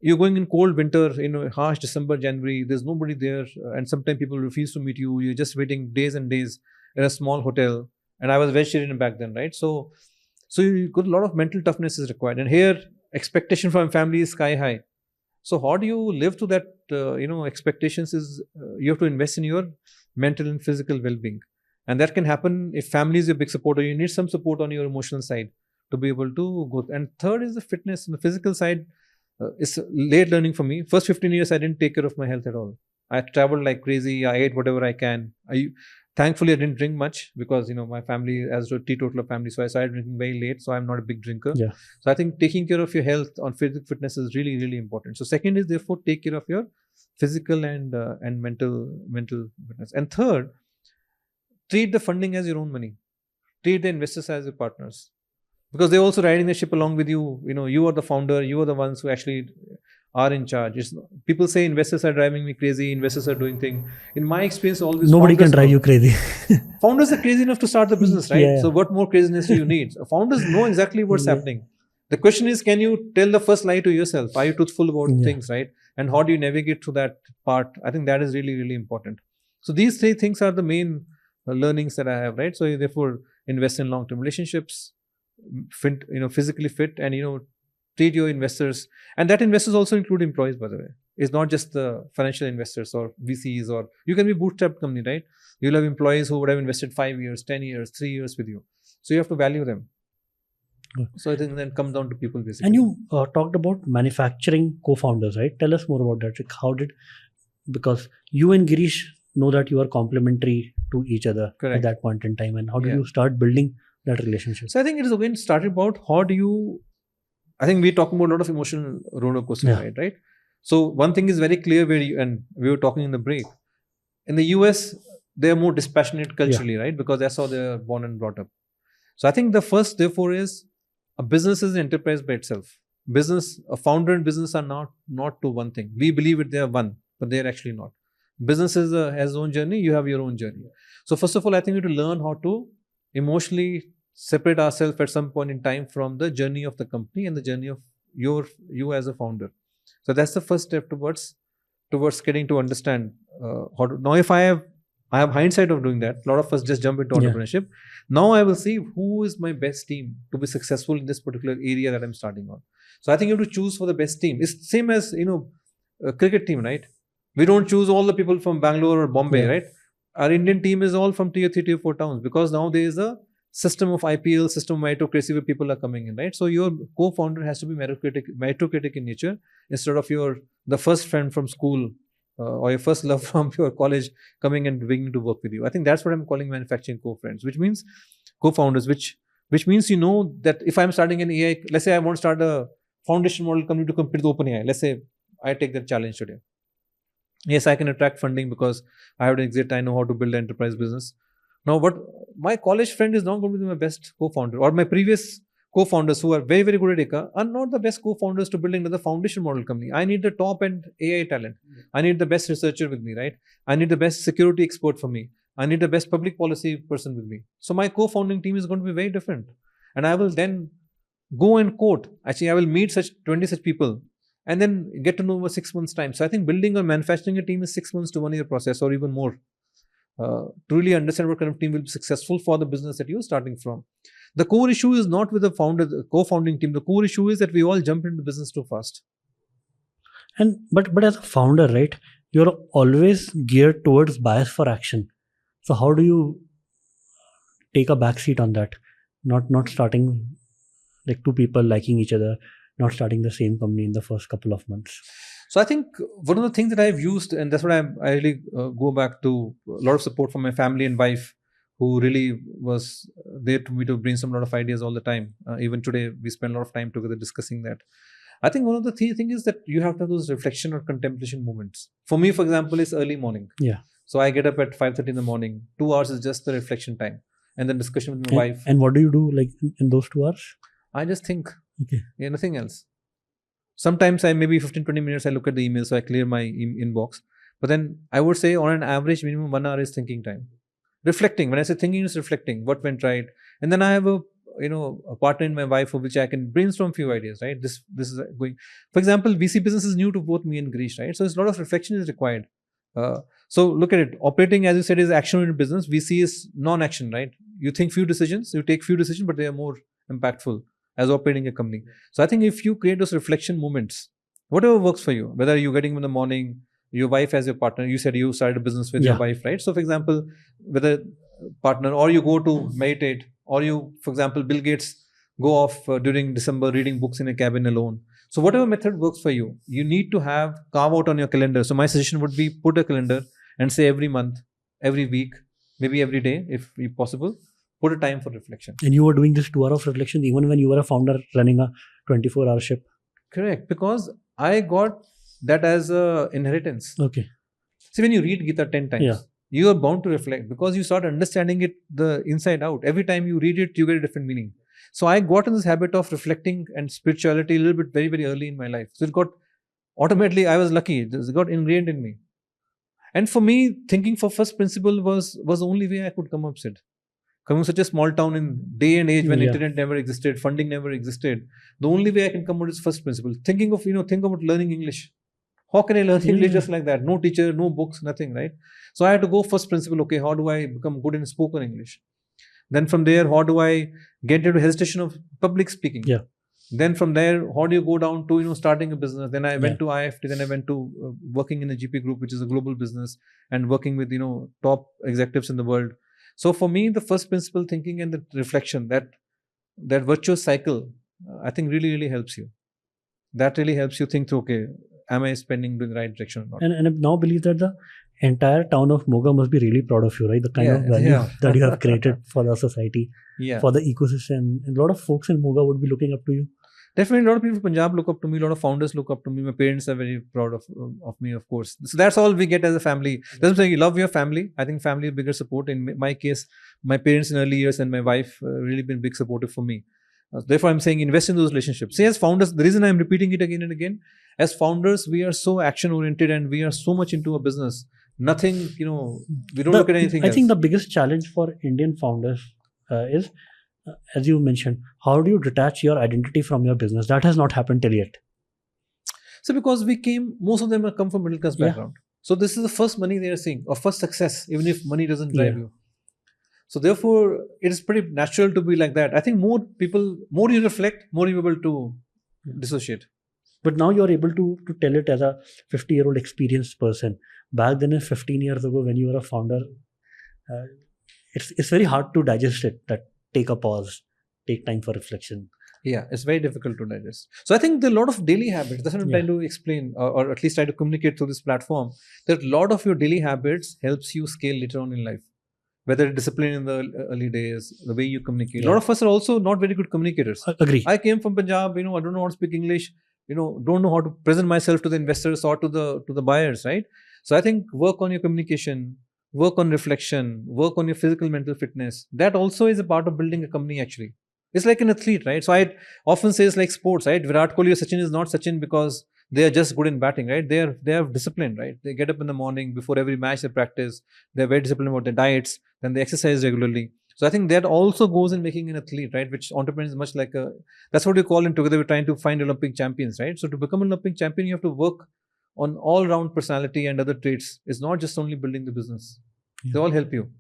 you're going in cold winter, harsh December, January, there's nobody there, and sometimes people refuse to meet you. You're just waiting days and days in a small hotel. And I was vegetarian back then, right? So you got a lot of mental toughness is required. And here, expectation from family is sky high. So how do you live to that, expectations is, you have to invest in your mental and physical well-being. And that can happen if family is your big supporter. You need some support on your emotional side to be able to go. And third is the fitness. On the physical side, it's late learning for me. First 15 years, I didn't take care of my health at all. I traveled like crazy. I ate whatever I can. Thankfully, I didn't drink much because, my family, as a teetotaler family, so I started drinking very late. So I'm not a big drinker. Yeah. So I think taking care of your health on physical fitness is really, really important. So second is therefore take care of your physical and mental fitness. And third, treat the funding as your own money. Treat the investors as your partners. Because they're also riding the ship along with you. You are the founder. You are the ones who actually are in charge. People say investors are driving me crazy. Investors are doing things. In my experience, always nobody can drive you crazy. Founders are crazy enough to start the business, right? Yeah. So what more craziness do you need? Founders know exactly what's happening. The question is, can you tell the first lie to yourself? Are you truthful about things, right? And how do you navigate through that part? I think that is really, really important. So these 3 things are the main learnings that I have, right? So therefore, invest in long-term relationships, physically fit, and treat your investors, and that investors also include employees, by the way. It's not just the financial investors or VCs, or you can be bootstrapped company, right? You'll have employees who would have invested 5 years, 10 years, 3 years with you. So you have to value them. Good. So I think then comes down to people basically. And you talked about manufacturing co-founders, right? Tell us more about that. Like because you and Girish know that you are complementary to each other at that point in time, and how did you start building that relationship? So I think it is again started about I think we're talking about a lot of emotional roller coaster, right? So one thing is very clear and we were talking in the break. In the US, they are more dispassionate culturally, right? Because that's how they're born and brought up. So I think the first, therefore, is a business is an enterprise by itself. A founder and business are not to one thing. We believe they are one, but they are actually not. Business has its own journey. You have your own journey. So first of all, I think we have to learn how to emotionally separate ourselves at some point in time from the journey of the company and the journey of you as a founder. So that's the first step towards getting to understand how to. Now, if I have hindsight of doing that, a lot of us just jump into entrepreneurship. Now I will see who is my best team to be successful in this particular area that I'm starting on. So I think you have to choose for the best team. It's same as a cricket team, right? We don't choose all the people from Bangalore or Bombay, right? Our Indian team is all from tier 3, tier 4 towns, because now there is a system of IPL, system of meritocracy where people are coming in, right? So your co-founder has to be meritocratic in nature, instead of the first friend from school or your first love from your college coming and beginning to work with you. I think that's what I'm calling manufacturing co-friends, which means co-founders, which means that if I'm starting an AI, let's say I want to start a foundation model company to compete with OpenAI. Let's say I take that challenge today. Yes, I can attract funding because I have an exit. I know how to build an enterprise business. Now, what my college friend is not going to be my best co-founder, or my previous co-founders who are very, very good at Eka are not the best co-founders to building another foundation model company. I need the top end AI talent. I need the best researcher with me, right? I need the best security expert for me. I need the best public policy person with me. So my co-founding team is going to be very different. And I will then go and quote. Actually, I will meet 20 such people and then get to know over 6 months' time. So I think building or manufacturing a team is 6 months to 1 year process, or even more. To really understand what kind of team will be successful for the business that you're starting from. The core issue is not with the co-founding team. The core issue is that we all jump into the business too fast. But as a founder, right, you're always geared towards bias for action. So how do you take a backseat on that? Not starting like two people liking each other, not starting the same company in the first couple of months. So I think one of the things that I've used, and that's what I really go back to, a lot of support from my family and wife, who really was there to me to brainstorm a lot of ideas all the time. Even today, we spend a lot of time together discussing that. I think one of the thing is that you have to have those reflection or contemplation moments. For me, for example, it's early morning. Yeah. So I get up at 5:30 in the morning. 2 hours is just the reflection time, and then discussion with my wife. And what do you do like in those 2 hours? I just think. Okay. Yeah, nothing else. Sometimes maybe 15-20 minutes I look at the email, so I clear my inbox. But then I would say on an average minimum 1 hour is thinking time. Reflecting. When I say thinking, is reflecting. What went right? And then I have a partner in my wife for which I can brainstorm few ideas, right? This is going. For example, VC business is new to both me and Girish, right? So there's a lot of reflection is required. So look at it. Operating, as you said, is action-oriented business. VC is non-action, right? You think few decisions, you take few decisions, but they are more impactful as operating a company. So I think if you create those reflection moments, whatever works for you, whether you're getting in the morning, your wife as your partner, you said you started a business with your wife, right? So for example, whether partner, or you go to meditate, or you, for example, Bill Gates go off during December reading books in a cabin alone. So whatever method works for you, you need to carve out on your calendar. So my suggestion would be put a calendar and say every month, every week, maybe every day, if possible, put a time for reflection. And you were doing this 2 hours of reflection even when you were a founder running a 24-hour ship? Correct. Because I got that as a inheritance. Okay. See, when you read Gita 10 times, you are bound to reflect because you start understanding it the inside out. Every time you read it, you get a different meaning. So I got in this habit of reflecting and spirituality a little bit very, very early in my life. So it got automatically, I was lucky. It got ingrained in me. And for me, thinking for first principle was the only way I could come up with. Coming from such a small town in day and age when internet never existed, funding never existed, the only way I can come out is first principle. Thinking of, think about learning English. How can I learn English just like that? No teacher, no books, nothing, right? So I had to go first principle. Okay, how do I become good in spoken English? Then from there, how do I get into hesitation of public speaking? Yeah. Then from there, how do you go down to, starting a business? Then I went to IFT, then I went to working in a GP group, which is a global business, and working with, top executives in the world. So for me, the first principle thinking and the reflection, that virtuous cycle, I think really helps you. That really helps you think through, okay, am I spending in the right direction or not? And I now believe that the entire town of Moga must be really proud of you, right? The kind of value that you have created for the society, for the ecosystem. And a lot of folks in Moga would be looking up to you. Definitely, a lot of people in Punjab look up to me. A lot of founders look up to me. My parents are very proud of me, of course. So that's all we get as a family. That's what I'm saying. You love your family. I think family is bigger support. In my case, my parents in early years and my wife really been big supportive for me. Therefore, I'm saying invest in those relationships. See, as founders, the reason I'm repeating it again and again, as founders, we are so action oriented and we are so much into a business. Nothing, we don't look at anything else. I think the biggest challenge for Indian founders is, as you mentioned, how do you detach your identity from your business? That has not happened till yet. So because most of them have come from middle class background. So this is the first money they are seeing, or first success, even if money doesn't drive you. So therefore, it is pretty natural to be like that. I think more you reflect, more you're able to dissociate. But now you're able to tell it as a 50-year-old experienced person. Back then, 15 years ago, when you were a founder, it's very hard to digest it, that take a pause, take time for reflection. Yeah, it's very difficult to digest. So I think there are a lot of daily habits. That's what I'm trying to explain, or at least try to communicate through this platform. That a lot of your daily habits helps you scale later on in life. Whether discipline in the early days, the way you communicate. A lot of us are also not very good communicators. Agree. I came from Punjab, I don't know how to speak English, don't know how to present myself to the investors or to the buyers, right? So I think work on your communication, work on reflection, work on your physical, mental fitness. That also is a part of building a company actually. It's like an athlete, right? So I often say it's like sports, right? Virat Kohli or Sachin is not Sachin because they are just good in batting, right? They are disciplined, right? They get up in the morning before every match they practice. They're very disciplined about their diets. Then they exercise regularly. So I think that also goes in making an athlete, right? Which entrepreneurs is much like that's what we call in together. We're trying to find Olympic champions, right? So to become an Olympic champion, you have to work on all round personality and other traits. It's not just only building the business. They all help you.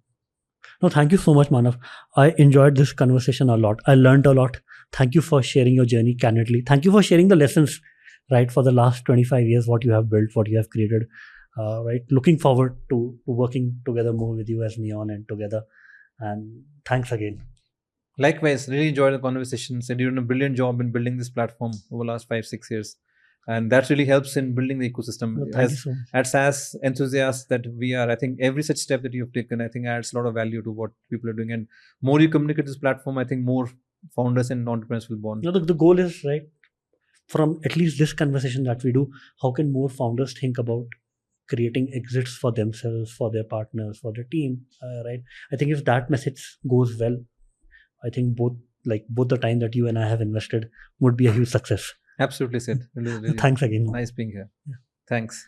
No, thank you so much, Manav. I enjoyed this conversation a lot. I learned a lot. Thank you for sharing your journey candidly. Thank you for sharing the lessons, right, for the last 25 years, what you have built, what you have created, right? Looking forward to working together more with you as Neon and together. And thanks again. Likewise, really enjoyed the conversation. Said you're doing a brilliant job in building this platform over the last 5-6 years. And that really helps in building the ecosystem. Well, thank you so much. At SaaS enthusiasts that we are, I think every such step that you've taken, I think adds a lot of value to what people are doing. And more you communicate this platform, I think more founders and entrepreneurs will born. The goal is, right, from at least this conversation that we do, how can more founders think about creating exits for themselves, for their partners, for their team, right? I think if that message goes well, I think both the time that you and I have invested would be a huge success. Absolutely said. Really, Thanks again. Nice being here. Thanks.